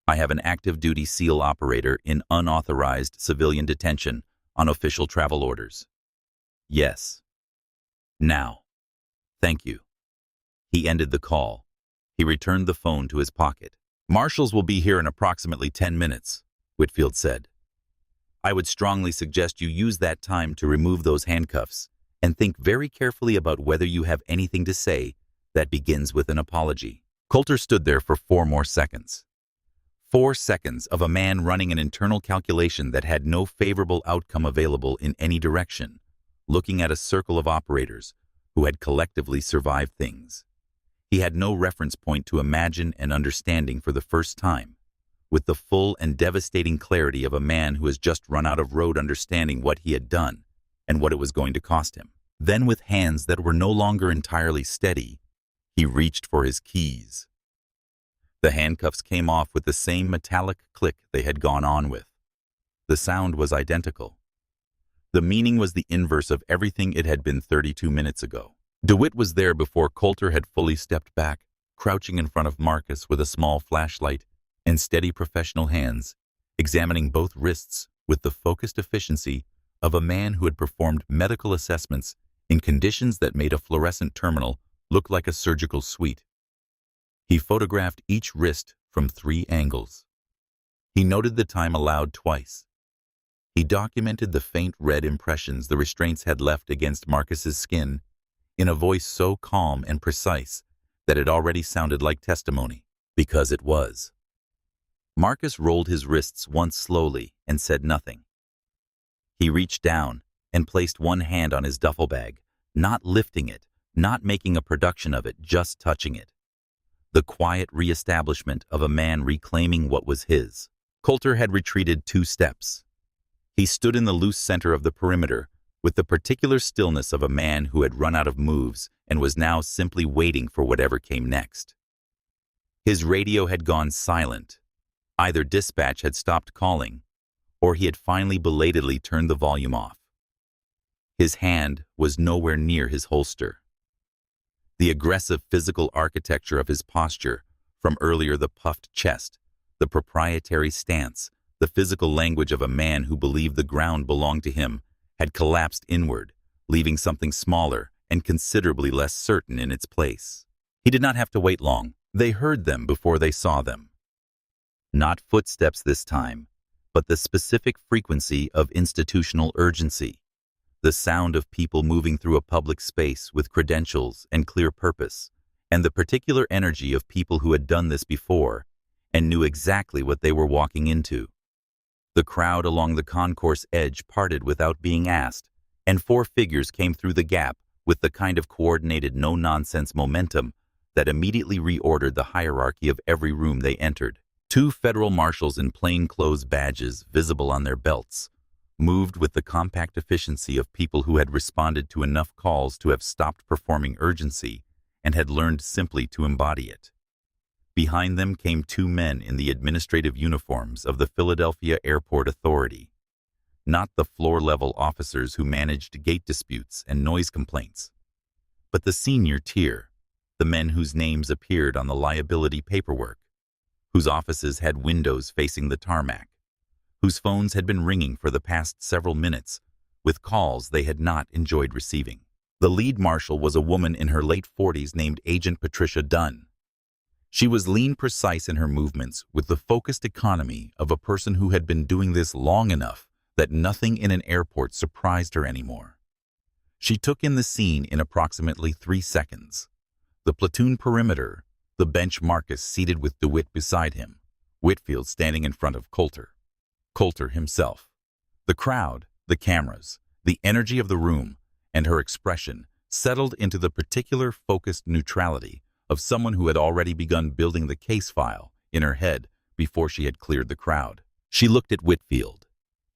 I have an active duty SEAL operator in unauthorized civilian detention on official travel orders. Yes. Now. Thank you. He ended the call. He returned the phone to his pocket. Marshals will be here in approximately 10 minutes, Whitfield said. I would strongly suggest you use that time to remove those handcuffs and think very carefully about whether you have anything to say that begins with an apology. Coulter stood there for 4 more seconds. 4 seconds of a man running an internal calculation that had no favorable outcome available in any direction, looking at a circle of operators who had collectively survived things. He had no reference point to imagine and understanding for the first time, with the full and devastating clarity of a man who has just run out of road understanding what he had done and what it was going to cost him. Then, with hands that were no longer entirely steady, he reached for his keys. The handcuffs came off with the same metallic click they had gone on with. The sound was identical. The meaning was the inverse of everything it had been 32 minutes ago. DeWitt was there before Coulter had fully stepped back, crouching in front of Marcus with a small flashlight and steady professional hands, examining both wrists with the focused efficiency of a man who had performed medical assessments in conditions that made a fluorescent terminal look like a surgical suite. He photographed each wrist from 3 angles. He noted the time aloud twice. He documented the faint red impressions the restraints had left against Marcus's skin in a voice so calm and precise that it already sounded like testimony, because it was. Marcus rolled his wrists once slowly and said nothing. He reached down and placed one hand on his duffel bag, not lifting it, not making a production of it, just touching it. The quiet reestablishment of a man reclaiming what was his. Coulter had retreated 2 steps. He stood in the loose center of the perimeter, with the particular stillness of a man who had run out of moves and was now simply waiting for whatever came next. His radio had gone silent. Either dispatch had stopped calling, or he had finally belatedly turned the volume off. His hand was nowhere near his holster. The aggressive physical architecture of his posture, from earlier the puffed chest, the proprietary stance, the physical language of a man who believed the ground belonged to him, had collapsed inward, leaving something smaller and considerably less certain in its place. He did not have to wait long. They heard them before they saw them. Not footsteps this time, but the specific frequency of institutional urgency. The sound of people moving through a public space with credentials and clear purpose, and the particular energy of people who had done this before and knew exactly what they were walking into. The crowd along the concourse edge parted without being asked, and 4 figures came through the gap with the kind of coordinated no-nonsense momentum that immediately reordered the hierarchy of every room they entered. 2 federal marshals in plainclothes badges visible on their belts moved with the compact efficiency of people who had responded to enough calls to have stopped performing urgency and had learned simply to embody it. Behind them came 2 men in the administrative uniforms of the Philadelphia Airport Authority, not the floor-level officers who managed gate disputes and noise complaints, but the senior tier, the men whose names appeared on the liability paperwork, whose offices had windows facing the tarmac, whose phones had been ringing for the past several minutes with calls they had not enjoyed receiving. The lead marshal was a woman in her late 40s named Agent Patricia Dunn. She was lean, precise in her movements, with the focused economy of a person who had been doing this long enough that nothing in an airport surprised her anymore. She took in the scene in approximately 3 seconds. The platoon perimeter, the bench Marcus seated with DeWitt beside him, Whitfield standing in front of Coulter, Coulter himself, the crowd, the cameras, the energy of the room, and her expression settled into the particular focused neutrality of someone who had already begun building the case file in her head before she had cleared the crowd. She looked at Whitfield.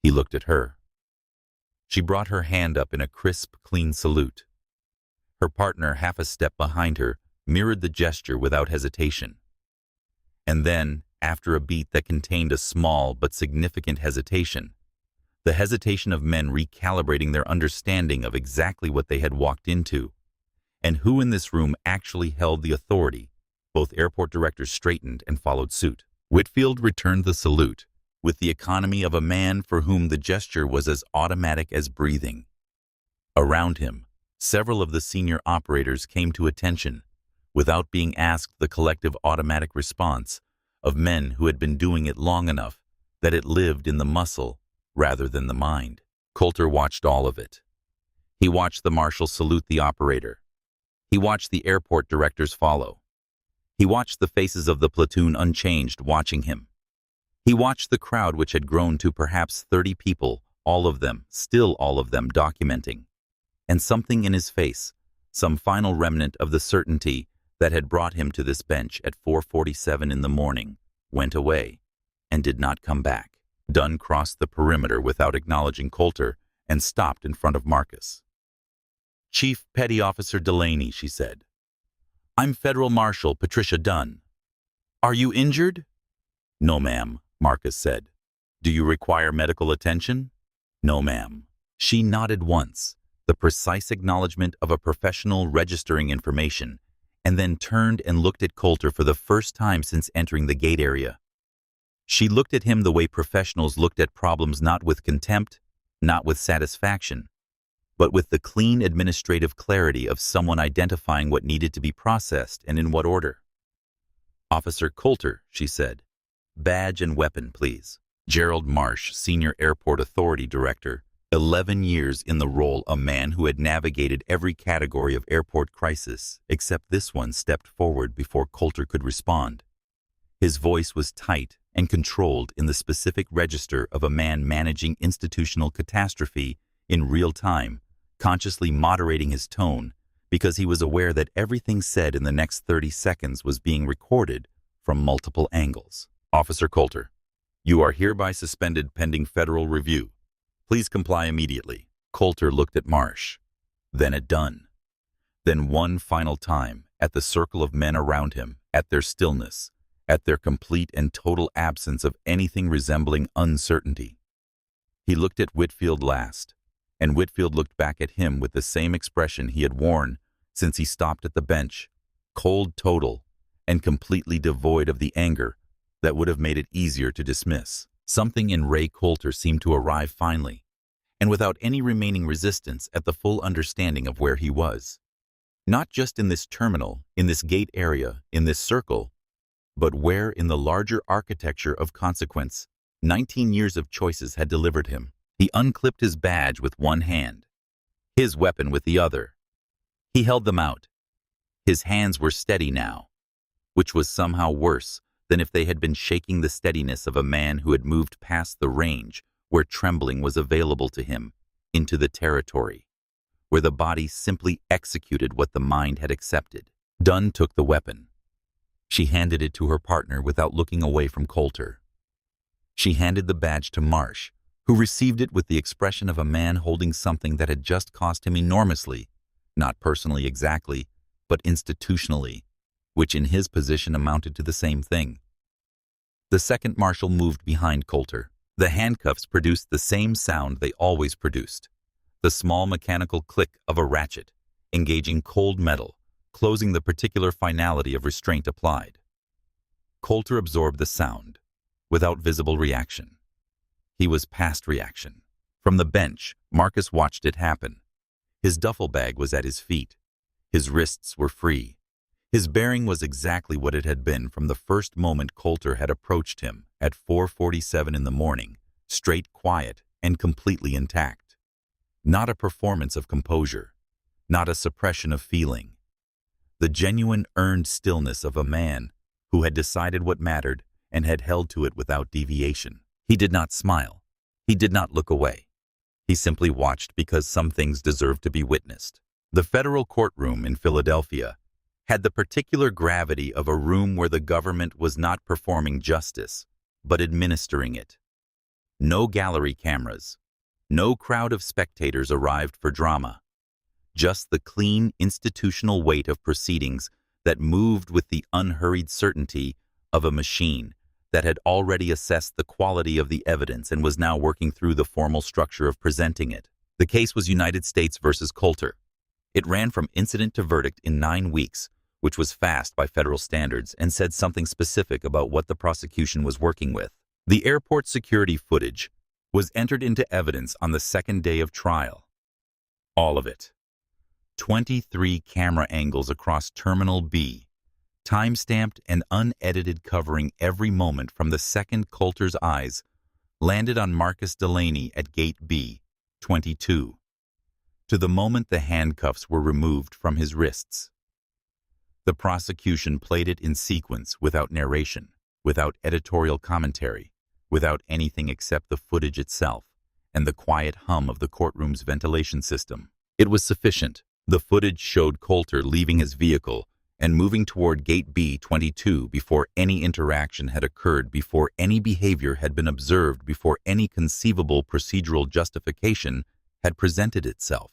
He looked at her. She brought her hand up in a crisp, clean salute. Her partner, half a step behind her, mirrored the gesture without hesitation. And then, after a beat that contained a small but significant hesitation, the hesitation of men recalibrating their understanding of exactly what they had walked into, and who in this room actually held the authority, both airport directors straightened and followed suit. Whitfield returned the salute with the economy of a man for whom the gesture was as automatic as breathing. Around him, several of the senior operators came to attention, without being asked, the collective automatic response of men who had been doing it long enough that it lived in the muscle rather than the mind. Coulter watched all of it. He watched the marshal salute the operator. He watched the airport directors follow. He watched the faces of the platoon unchanged, watching him. He watched the crowd, which had grown to perhaps 30 people, all of them documenting. And something in his face, some final remnant of the certainty that had brought him to this bench at 4:47 in the morning, went away and did not come back. Dunn crossed the perimeter without acknowledging Coulter and stopped in front of Marcus. "Chief Petty Officer Delaney," she said. "I'm Federal Marshal Patricia Dunn. Are you injured?" "No, ma'am," Marcus said. "Do you require medical attention?" "No, ma'am." She nodded once, the precise acknowledgement of a professional registering information, and then turned and looked at Coulter for the first time since entering the gate area. She looked at him the way professionals looked at problems, not with contempt, not with satisfaction, but with the clean administrative clarity of someone identifying what needed to be processed and in what order. "Officer Coulter," she said. "Badge and weapon, please." Gerald Marsh, Senior Airport Authority Director, 11 years in the role, a man who had navigated every category of airport crisis except this one, stepped forward before Coulter could respond. His voice was tight and controlled in the specific register of a man managing institutional catastrophe in real time, consciously moderating his tone because he was aware that everything said in the next 30 seconds was being recorded from multiple angles. "Officer Coulter, you are hereby suspended pending federal review. Please comply immediately." Coulter looked at Marsh, then at Dunn, then one final time at the circle of men around him, at their stillness, at their complete and total absence of anything resembling uncertainty. He looked at Whitfield last, and Whitfield looked back at him with the same expression he had worn since he stopped at the bench, cold total, and completely devoid of the anger that would have made it easier to dismiss. Something in Ray Coulter seemed to arrive finally, and without any remaining resistance at the full understanding of where he was. Not just in this terminal, in this gate area, in this circle, but where in the larger architecture of consequence 19 years of choices had delivered him. He unclipped his badge with one hand, his weapon with the other. He held them out. His hands were steady now, which was somehow worse than if they had been shaking the steadiness of a man who had moved past the range where trembling was available to him, into the territory where the body simply executed what the mind had accepted. Dunn took the weapon. She handed it to her partner without looking away from Coulter. She handed the badge to Marsh, who received it with the expression of a man holding something that had just cost him enormously, not personally exactly, but institutionally, which in his position amounted to the same thing. The second marshal moved behind Coulter. The handcuffs produced the same sound they always produced, the small mechanical click of a ratchet, engaging cold metal, closing the particular finality of restraint applied. Coulter absorbed the sound, without visible reaction. He was past reaction. From the bench, Marcus watched it happen. His duffel bag was at his feet. His wrists were free. His bearing was exactly what it had been from the first moment Coulter had approached him at 4:47 in the morning, straight, quiet, and completely intact. Not a performance of composure, not a suppression of feeling. The genuine earned stillness of a man who had decided what mattered and had held to it without deviation. He did not smile. He did not look away. He simply watched because some things deserved to be witnessed. The federal courtroom in Philadelphia had the particular gravity of a room where the government was not performing justice, but administering it. No gallery cameras, no crowd of spectators arrived for drama. Just the clean, institutional weight of proceedings that moved with the unhurried certainty of a machine that had already assessed the quality of the evidence and was now working through the formal structure of presenting it. The case was United States versus Coulter. It ran from incident to verdict in 9 weeks, which was fast by federal standards and said something specific about what the prosecution was working with. The airport security footage was entered into evidence on the second day of trial. All of it. 23 camera angles across Terminal B, time-stamped and unedited, covering every moment from the second Coulter's eyes landed on Marcus Delaney at Gate B22 to the moment the handcuffs were removed from his wrists. The prosecution played it in sequence without narration, without editorial commentary, without anything except the footage itself and the quiet hum of the courtroom's ventilation system. It was sufficient. The footage showed Coulter leaving his vehicle and moving toward Gate B22 before any interaction had occurred, before any behavior had been observed, before any conceivable procedural justification had presented itself.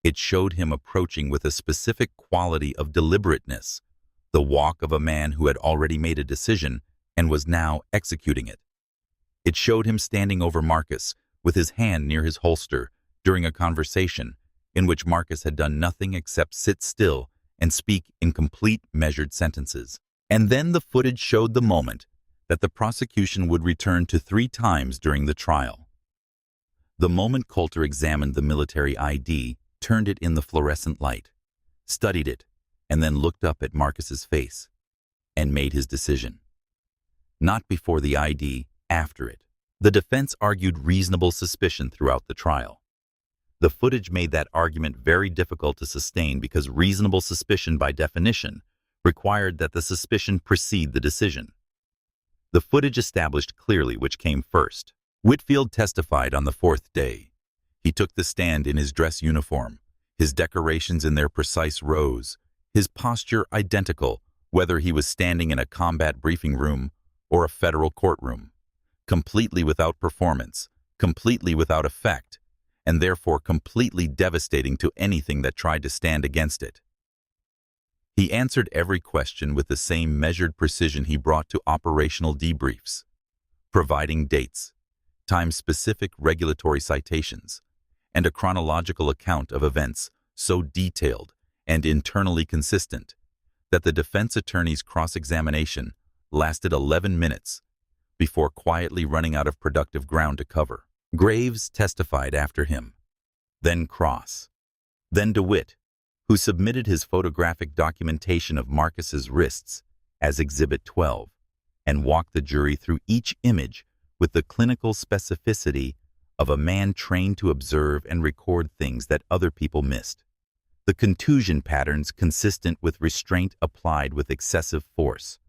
It showed him approaching with a specific quality of deliberateness, the walk of a man who had already made a decision and was now executing it. It showed him standing over Marcus with his hand near his holster during a conversation in which Marcus had done nothing except sit still and speak in complete, measured sentences. And then the footage showed the moment that the prosecution would return to 3 times during the trial. The moment Coulter examined the military ID, turned it in the fluorescent light, studied it, and then looked up at Marcus's face and made his decision. Not before the ID, after it. The defense argued reasonable suspicion throughout the trial. The footage made that argument very difficult to sustain because reasonable suspicion, by definition, required that the suspicion precede the decision. The footage established clearly which came first. Whitfield testified on the 4th day. He took the stand in his dress uniform, his decorations in their precise rows, his posture identical whether he was standing in a combat briefing room or a federal courtroom, completely without performance, completely without effect, and therefore completely devastating to anything that tried to stand against it. He answered every question with the same measured precision he brought to operational debriefs, providing dates, time-specific regulatory citations, and a chronological account of events so detailed and internally consistent that the defense attorney's cross-examination lasted 11 minutes before quietly running out of productive ground to cover. Graves testified after him, then Cross, then DeWitt, who submitted his photographic documentation of Marcus's wrists as Exhibit 12 and walked the jury through each image with the clinical specificity of a man trained to observe and record things that other people missed. The contusion patterns consistent with restraint applied with excessive force,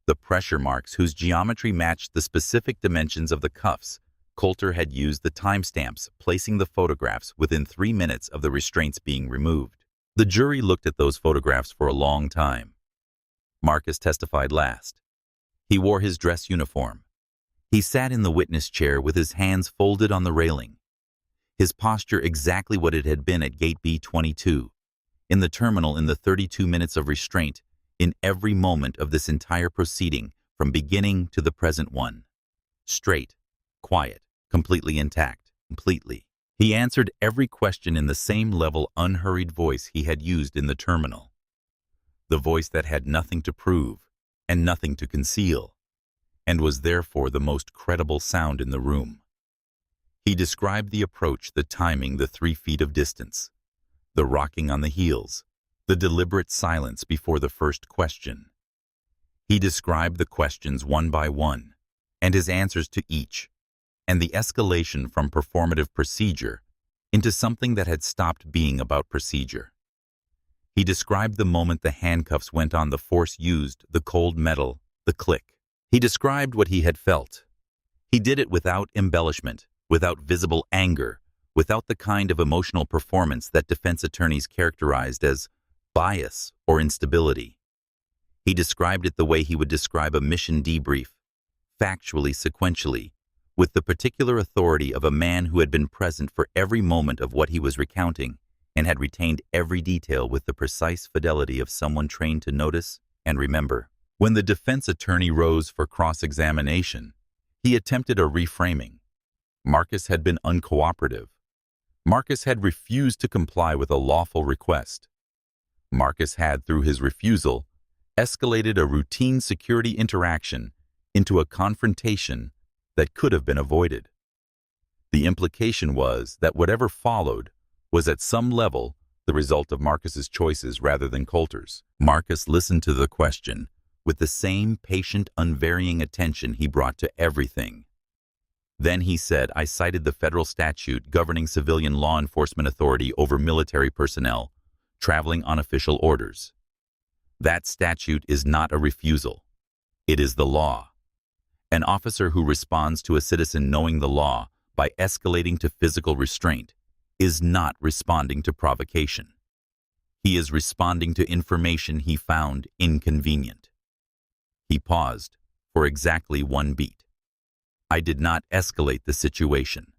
the pressure marks whose geometry matched the specific dimensions of the cuffs. Coulter had used the timestamps, placing the photographs within 3 minutes of the restraints being removed. The jury looked at those photographs for a long time. Marcus testified last. He wore his dress uniform. He sat in the witness chair with his hands folded on the railing, his posture exactly what it had been at Gate B22, in the terminal in the 32 minutes of restraint, in every moment of this entire proceeding, from beginning to the present one. Straight, quiet, completely intact, completely. He answered every question in the same level, unhurried voice he had used in the terminal. The voice that had nothing to prove and nothing to conceal, and was therefore the most credible sound in the room. He described the approach, the timing, the 3 feet of distance, the rocking on the heels, the deliberate silence before the first question. He described the questions one by one, and his answers to each, and the escalation from performative procedure into something that had stopped being about procedure. He described the moment the handcuffs went on, the force used, the cold metal, the click. He described what he had felt. He did it without embellishment, without visible anger, without the kind of emotional performance that defense attorneys characterized as bias or instability. He described it the way he would describe a mission debrief, factually, sequentially, with the particular authority of a man who had been present for every moment of what he was recounting and had retained every detail with the precise fidelity of someone trained to notice and remember. When the defense attorney rose for cross-examination, he attempted a reframing. Marcus had been uncooperative. Marcus had refused to comply with a lawful request. Marcus had, through his refusal, escalated a routine security interaction into a confrontation that could have been avoided. The implication was that whatever followed was at some level the result of Marcus's choices rather than Coulter's. Marcus listened to the question with the same patient, unvarying attention he brought to everything. Then he said, "I cited the federal statute governing civilian law enforcement authority over military personnel traveling on official orders. That statute is not a refusal. It is the law. An officer who responds to a citizen knowing the law by escalating to physical restraint is not responding to provocation. He is responding to information he found inconvenient." He paused for exactly 1 beat. "I did not escalate the situation.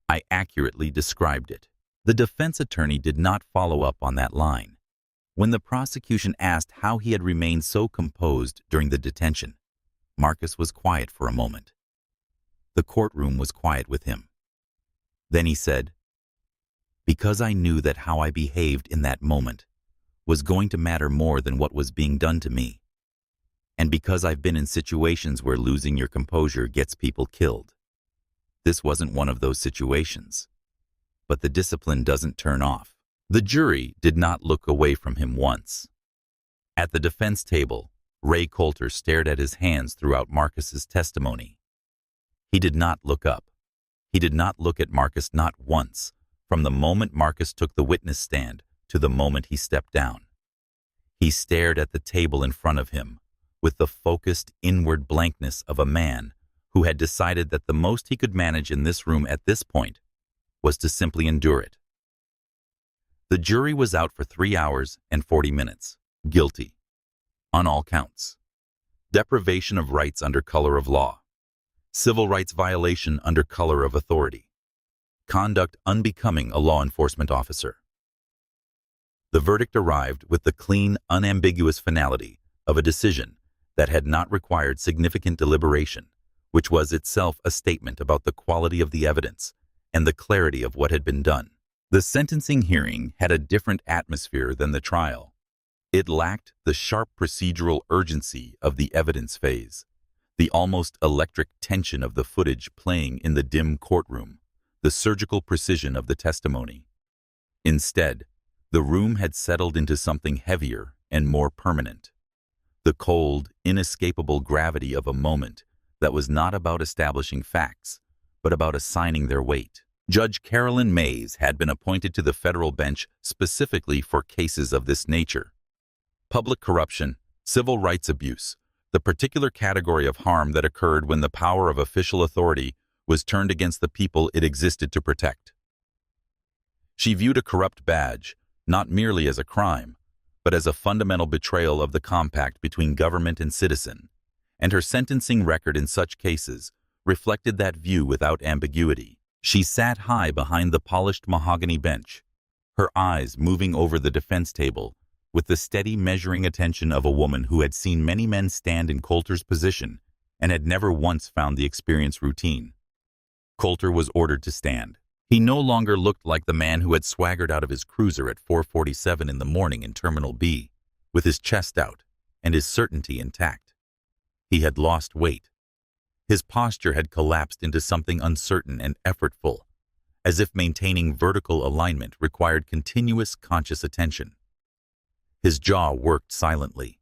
I accurately described it." The defense attorney did not follow up on that line. When the prosecution asked how he had remained so composed during the detention, Marcus was quiet for a moment. The courtroom was quiet with him. Then he said, "Because I knew that how I behaved in that moment was going to matter more than what was being done to me. And because I've been in situations where losing your composure gets people killed. This wasn't one of those situations. But the discipline doesn't turn off." The jury did not look away from him once. At the defense table, Ray Coulter stared at his hands throughout Marcus's testimony. He did not look up. He did not look at Marcus, not once, from the moment Marcus took the witness stand to the moment he stepped down. He stared at the table in front of him with the focused inward blankness of a man who had decided that the most he could manage in this room at this point was to simply endure it. The jury was out for 3 hours and 40 minutes. Guilty. On all counts. Deprivation of rights under color of law. Civil rights violation under color of authority. Conduct unbecoming a law enforcement officer. The verdict arrived with the clean, unambiguous finality of a decision that had not required significant deliberation, which was itself a statement about the quality of the evidence and the clarity of what had been done. The sentencing hearing had a different atmosphere than the trial. It lacked the sharp procedural urgency of the evidence phase, the almost electric tension of the footage playing in the dim courtroom, the surgical precision of the testimony. Instead, the room had settled into something heavier and more permanent. The cold, inescapable gravity of a moment that was not about establishing facts, but about assigning their weight. Judge Carolyn Mays had been appointed to the federal bench specifically for cases of this nature. Public corruption, civil rights abuse, the particular category of harm that occurred when the power of official authority was turned against the people it existed to protect. She viewed a corrupt badge not merely as a crime, but as a fundamental betrayal of the compact between government and citizen, and her sentencing record in such cases reflected that view without ambiguity. She sat high behind the polished mahogany bench, her eyes moving over the defense table with the steady measuring attention of a woman who had seen many men stand in Coulter's position and had never once found the experience routine. Coulter was ordered to stand. He no longer looked like the man who had swaggered out of his cruiser at 4:47 in the morning in Terminal B, with his chest out and his certainty intact. He had lost weight. His posture had collapsed into something uncertain and effortful, as if maintaining vertical alignment required continuous conscious attention. His jaw worked silently.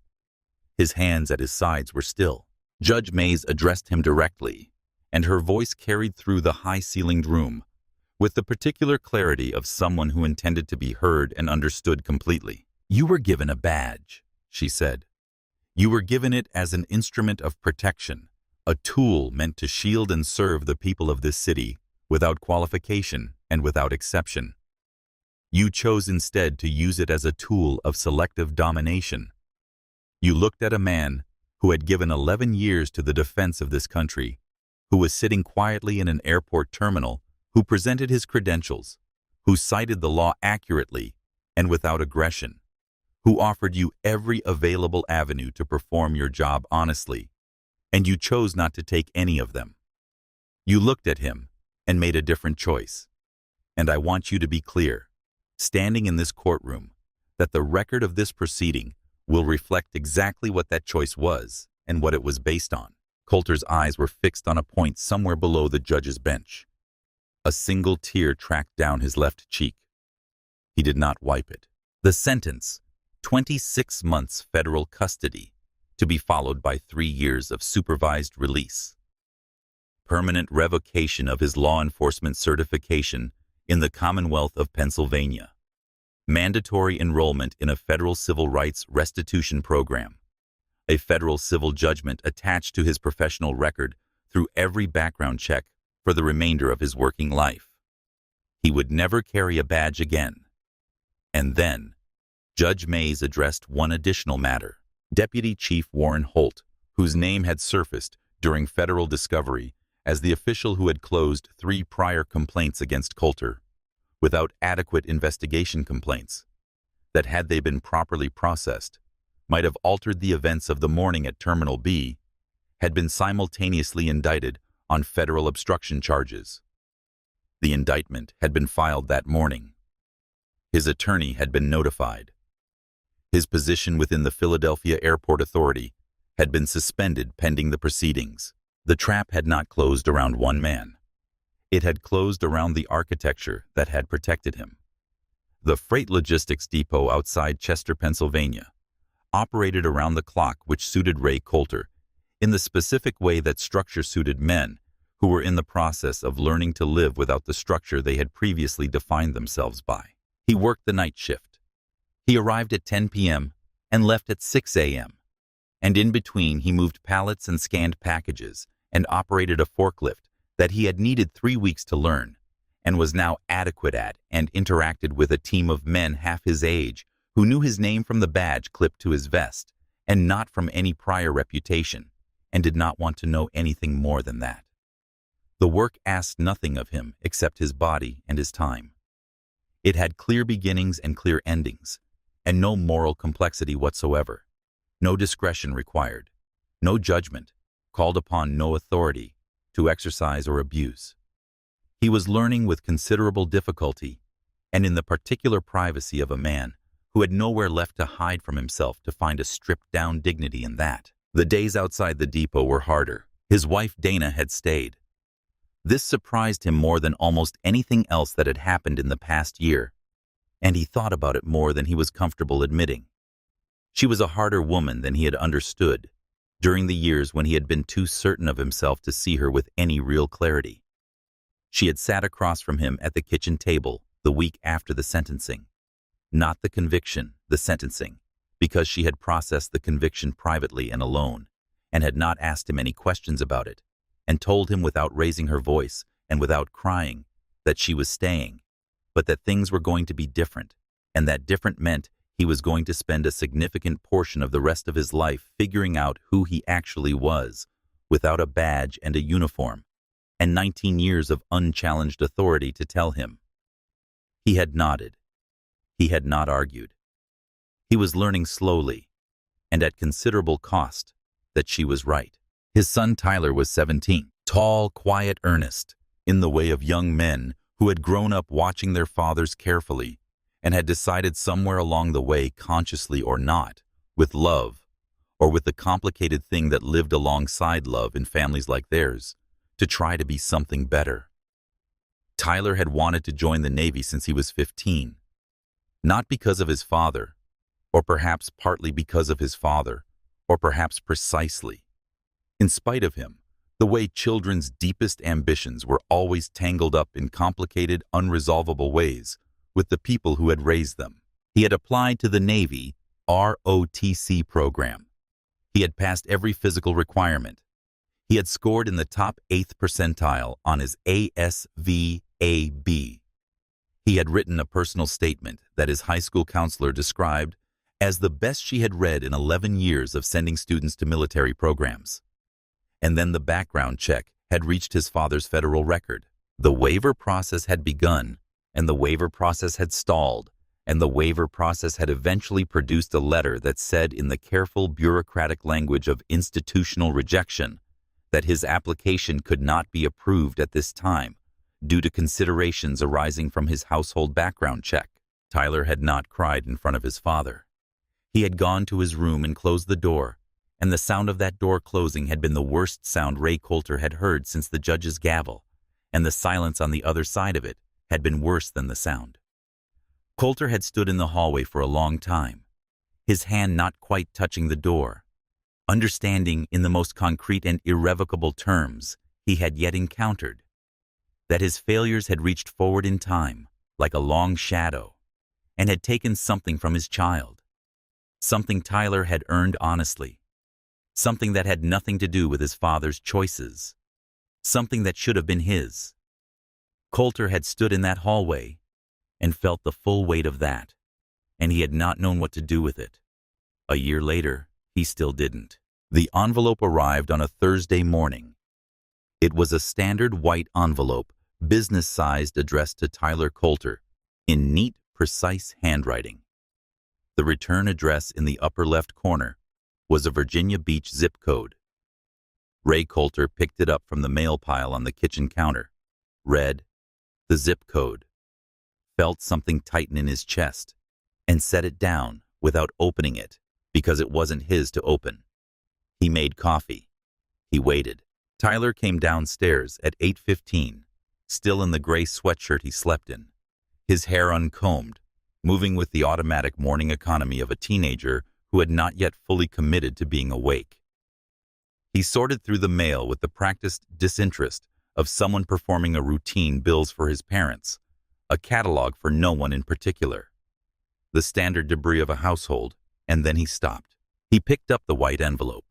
His hands at his sides were still. Judge Mays addressed him directly, and her voice carried through the high-ceilinged room with the particular clarity of someone who intended to be heard and understood completely. "You were given a badge," she said. "You were given it as an instrument of protection, a tool meant to shield and serve the people of this city without qualification and without exception. You chose instead to use it as a tool of selective domination. You looked at a man who had given 11 years to the defense of this country, who was sitting quietly in an airport terminal, who presented his credentials, who cited the law accurately and without aggression, who offered you every available avenue to perform your job honestly, and you chose not to take any of them. You looked at him and made a different choice. And I want you to be clear, standing in this courtroom, that the record of this proceeding will reflect exactly what that choice was and what it was based on." Coulter's eyes were fixed on a point somewhere below the judge's bench. A single tear tracked down his left cheek. He did not wipe it. The sentence, 26 months federal custody, to be followed by 3 years of supervised release. Permanent revocation of his law enforcement certification in the Commonwealth of Pennsylvania. Mandatory enrollment in a federal civil rights restitution program. A federal civil judgment attached to his professional record through every background check for the remainder of his working life. He would never carry a badge again. And then, Judge Mays addressed one additional matter. Deputy Chief Warren Holt, whose name had surfaced during federal discovery as the official who had closed 3 prior complaints against Coulter, without adequate investigation complaints, that had they been properly processed, might have altered the events of the morning at Terminal B, had been simultaneously indicted on federal obstruction charges. The indictment had been filed that morning. His attorney had been notified. His position within the Philadelphia Airport Authority had been suspended pending the proceedings. The trap had not closed around one man. It had closed around the architecture that had protected him. The freight logistics depot outside Chester, Pennsylvania, operated around the clock, which suited Ray Coulter in the specific way that structure suited men who were in the process of learning to live without the structure they had previously defined themselves by. He worked the night shift. He arrived at 10 p.m. and left at 6 a.m. And in between, he moved pallets and scanned packages and operated a forklift that he had needed 3 weeks to learn and was now adequate at, and interacted with a team of men half his age who knew his name from the badge clipped to his vest and not from any prior reputation, and did not want to know anything more than that. The work asked nothing of him except his body and his time. It had clear beginnings and clear endings, and no moral complexity whatsoever. No discretion required, no judgment, called upon no authority to exercise or abuse. He was learning with considerable difficulty, and in the particular privacy of a man who had nowhere left to hide from himself to find a stripped-down dignity in that. The days outside the depot were harder. His wife Dana had stayed. This surprised him more than almost anything else that had happened in the past year, and he thought about it more than he was comfortable admitting. She was a harder woman than he had understood during the years when he had been too certain of himself to see her with any real clarity. She had sat across from him at the kitchen table the week after the sentencing. Not the conviction, the sentencing, because she had processed the conviction privately and alone, and had not asked him any questions about it, and told him without raising her voice and without crying that she was staying, but that things were going to be different, and that different meant he was going to spend a significant portion of the rest of his life figuring out who he actually was, without a badge and a uniform, and 19 years of unchallenged authority to tell him. He had nodded. He had not argued. He was learning slowly, and at considerable cost, that she was right. His son Tyler was 17, tall, quiet, earnest, in the way of young men who had grown up watching their fathers carefully and had decided somewhere along the way, consciously or not, with love, or with the complicated thing that lived alongside love in families like theirs, to try to be something better. Tyler had wanted to join the Navy since he was 15, not because of his father, or perhaps partly because of his father, or perhaps precisely, in spite of him, the way children's deepest ambitions were always tangled up in complicated, unresolvable ways with the people who had raised them. He had applied to the Navy ROTC program. He had passed every physical requirement. He had scored in the top 8th percentile on his ASVAB. He had written a personal statement that his high school counselor described as the best she had read in 11 years of sending students to military programs. And then the background check had reached his father's federal record. The waiver process had begun, and the waiver process had stalled, and the waiver process had eventually produced a letter that said in the careful bureaucratic language of institutional rejection that his application could not be approved at this time due to considerations arising from his household background check. Tyler had not cried in front of his father. He had gone to his room and closed the door, and the sound of that door closing had been the worst sound Ray Coulter had heard since the judge's gavel, and the silence on the other side of it had been worse than the sound. Coulter had stood in the hallway for a long time, his hand not quite touching the door, understanding in the most concrete and irrevocable terms he had yet encountered that his failures had reached forward in time like a long shadow and had taken something from his child, something Tyler had earned honestly, something that had nothing to do with his father's choices, something that should have been his. Coulter had stood in that hallway and felt the full weight of that, and he had not known what to do with it. A year later, he still didn't. The envelope arrived on a Thursday morning. It was a standard white envelope, business-sized, addressed to Tyler Coulter, in neat, precise handwriting. The return address in the upper left corner was a Virginia Beach zip code. Ray Coulter picked it up from the mail pile on the kitchen counter, read the zip code, felt something tighten in his chest, and set it down without opening it because it wasn't his to open. He made coffee. He waited. Tyler came downstairs at 8:15, still in the gray sweatshirt he slept in, his hair uncombed, moving with the automatic morning economy of a teenager who had not yet fully committed to being awake. He sorted through the mail with the practiced disinterest of someone performing a routine bills for his parents, a catalog for no one in particular, the standard debris of a household, and then he stopped. He picked up the white envelope.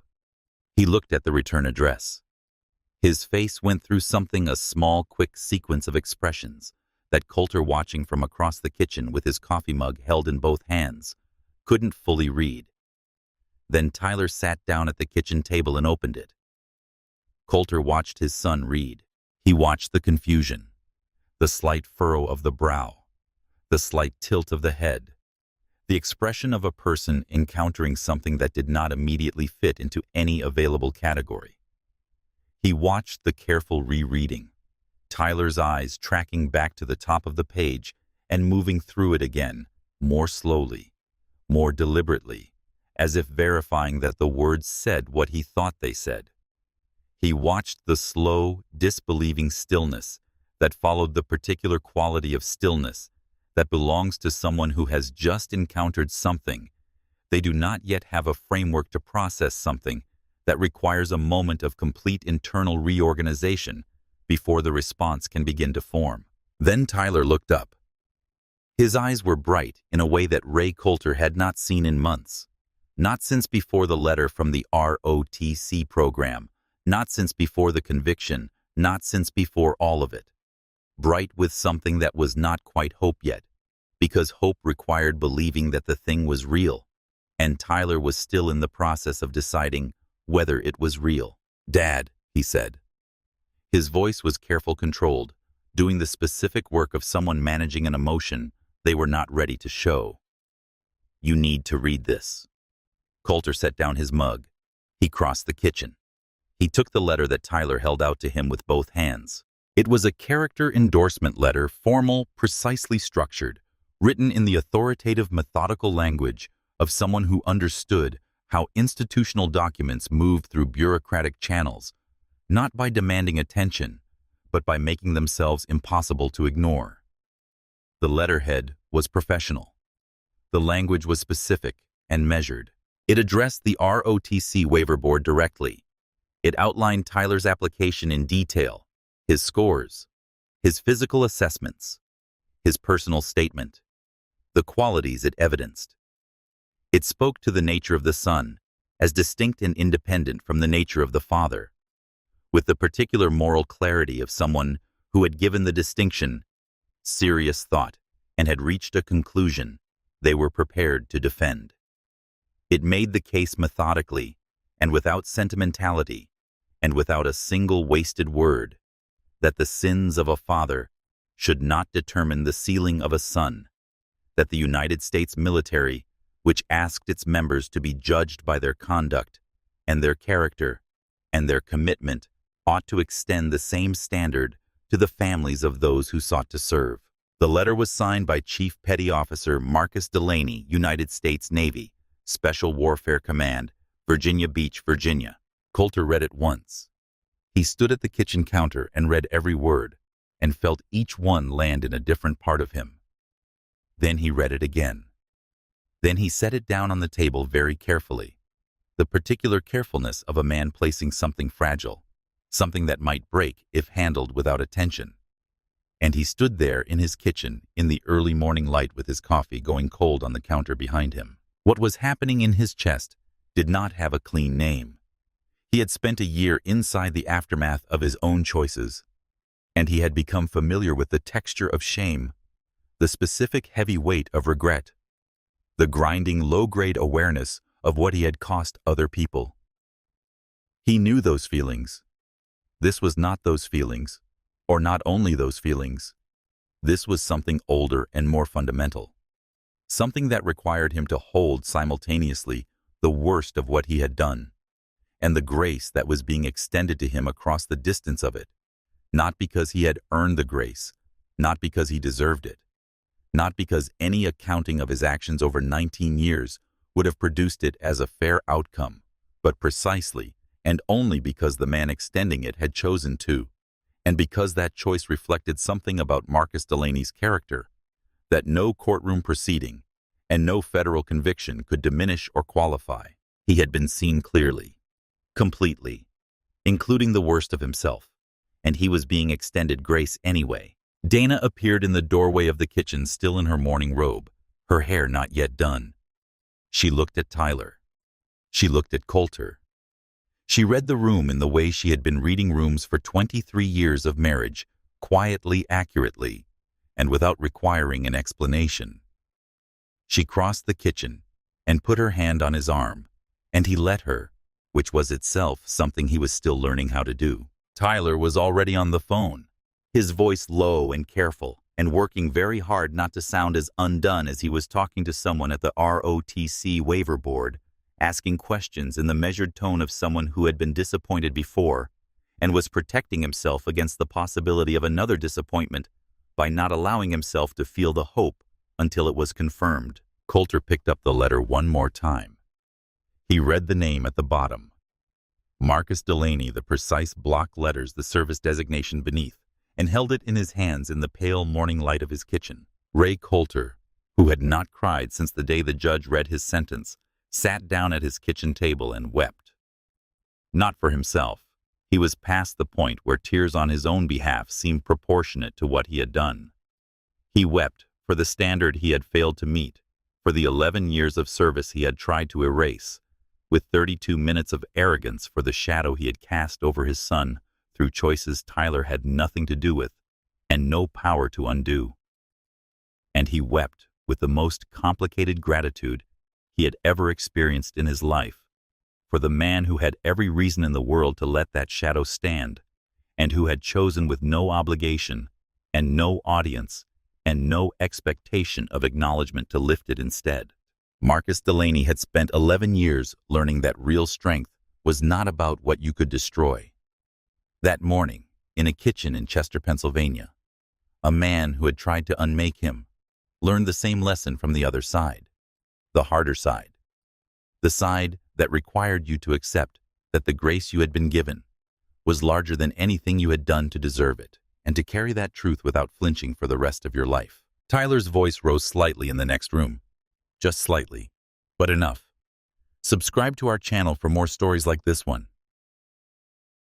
He looked at the return address. His face went through something, a small, quick sequence of expressions that Coulter, watching from across the kitchen with his coffee mug held in both hands, couldn't fully read. Then Tyler sat down at the kitchen table and opened it. Coulter watched his son read. He watched the confusion, the slight furrow of the brow, the slight tilt of the head, the expression of a person encountering something that did not immediately fit into any available category. He watched the careful rereading, Tyler's eyes tracking back to the top of the page and moving through it again, more slowly, more deliberately, as if verifying that the words said what he thought they said. He watched the slow, disbelieving stillness that followed the particular quality of stillness that belongs to someone who has just encountered something. They do not yet have a framework to process something that requires a moment of complete internal reorganization before the response can begin to form. Then Tyler looked up. His eyes were bright in a way that Ray Coulter had not seen in months. Not since before the letter from the ROTC program, not since before the conviction, not since before all of it. Bright with something that was not quite hope yet, because hope required believing that the thing was real, and Tyler was still in the process of deciding whether it was real. "Dad," he said. His voice was careful, controlled, doing the specific work of someone managing an emotion they were not ready to show. "You need to read this." Coulter set down his mug. He crossed the kitchen. He took the letter that Tyler held out to him with both hands. It was a character endorsement letter, formal, precisely structured, written in the authoritative, methodical language of someone who understood how institutional documents move through bureaucratic channels, not by demanding attention, but by making themselves impossible to ignore. The letterhead was professional. The language was specific and measured. It addressed the ROTC waiver board directly. It outlined Tyler's application in detail, his scores, his physical assessments, his personal statement, the qualities it evidenced. It spoke to the nature of the son, as distinct and independent from the nature of the father, with the particular moral clarity of someone who had given the distinction serious thought and had reached a conclusion they were prepared to defend. It made the case methodically and without sentimentality and without a single wasted word that the sins of a father should not determine the ceiling of a son, that the United States military, which asked its members to be judged by their conduct and their character and their commitment, ought to extend the same standard to the families of those who sought to serve. The letter was signed by Chief Petty Officer Marcus Delaney, United States Navy, Special Warfare Command, Virginia Beach, Virginia. Coulter read it once. He stood at the kitchen counter and read every word, and felt each one land in a different part of him. Then he read it again. Then he set it down on the table very carefully, the particular carefulness of a man placing something fragile, something that might break if handled without attention. And he stood there in his kitchen in the early morning light with his coffee going cold on the counter behind him. What was happening in his chest did not have a clean name. He had spent a year inside the aftermath of his own choices, and he had become familiar with the texture of shame, the specific heavy weight of regret, the grinding low-grade awareness of what he had cost other people. He knew those feelings. This was not those feelings, or not only those feelings. This was something older and more fundamental, something that required him to hold simultaneously the worst of what he had done, and the grace that was being extended to him across the distance of it, not because he had earned the grace, not because he deserved it, not because any accounting of his actions over 19 years would have produced it as a fair outcome, but precisely and only because the man extending it had chosen to, and because that choice reflected something about Marcus Delaney's character that no courtroom proceeding and no federal conviction could diminish or qualify. He had been seen clearly, completely, including the worst of himself, and he was being extended grace anyway. Dana appeared in the doorway of the kitchen, still in her morning robe, her hair not yet done. She looked at Tyler. She looked at Coulter. She read the room in the way she had been reading rooms for 23 years of marriage, quietly, accurately, and without requiring an explanation. She crossed the kitchen and put her hand on his arm, and he let her, which was itself something he was still learning how to do. Tyler was already on the phone, his voice low and careful, and working very hard not to sound as undone as he was talking to someone at the ROTC waiver board, asking questions in the measured tone of someone who had been disappointed before and was protecting himself against the possibility of another disappointment by not allowing himself to feel the hope until it was confirmed. Coulter picked up the letter one more time. He read the name at the bottom. Marcus Delaney, the precise block letters, the service designation beneath, and held it in his hands in the pale morning light of his kitchen. Ray Coulter, who had not cried since the day the judge read his sentence, sat down at his kitchen table and wept. Not for himself. He was past the point where tears on his own behalf seemed proportionate to what he had done. He wept for the standard he had failed to meet, for the 11 years of service he had tried to erase, with 32 minutes of arrogance for the shadow he had cast over his son through choices Tyler had nothing to do with and no power to undo. And he wept with the most complicated gratitude he had ever experienced in his life, for the man who had every reason in the world to let that shadow stand, and who had chosen with no obligation and no audience and no expectation of acknowledgement to lift it instead. Marcus Delaney had spent 11 years learning that real strength was not about what you could destroy. That morning, in a kitchen in Chester, Pennsylvania, a man who had tried to unmake him learned the same lesson from the other side, the harder side, the side that required you to accept that the grace you had been given was larger than anything you had done to deserve it, and to carry that truth without flinching for the rest of your life. Tyler's voice rose slightly in the next room. Just slightly, but enough. Subscribe to our channel for more stories like this one.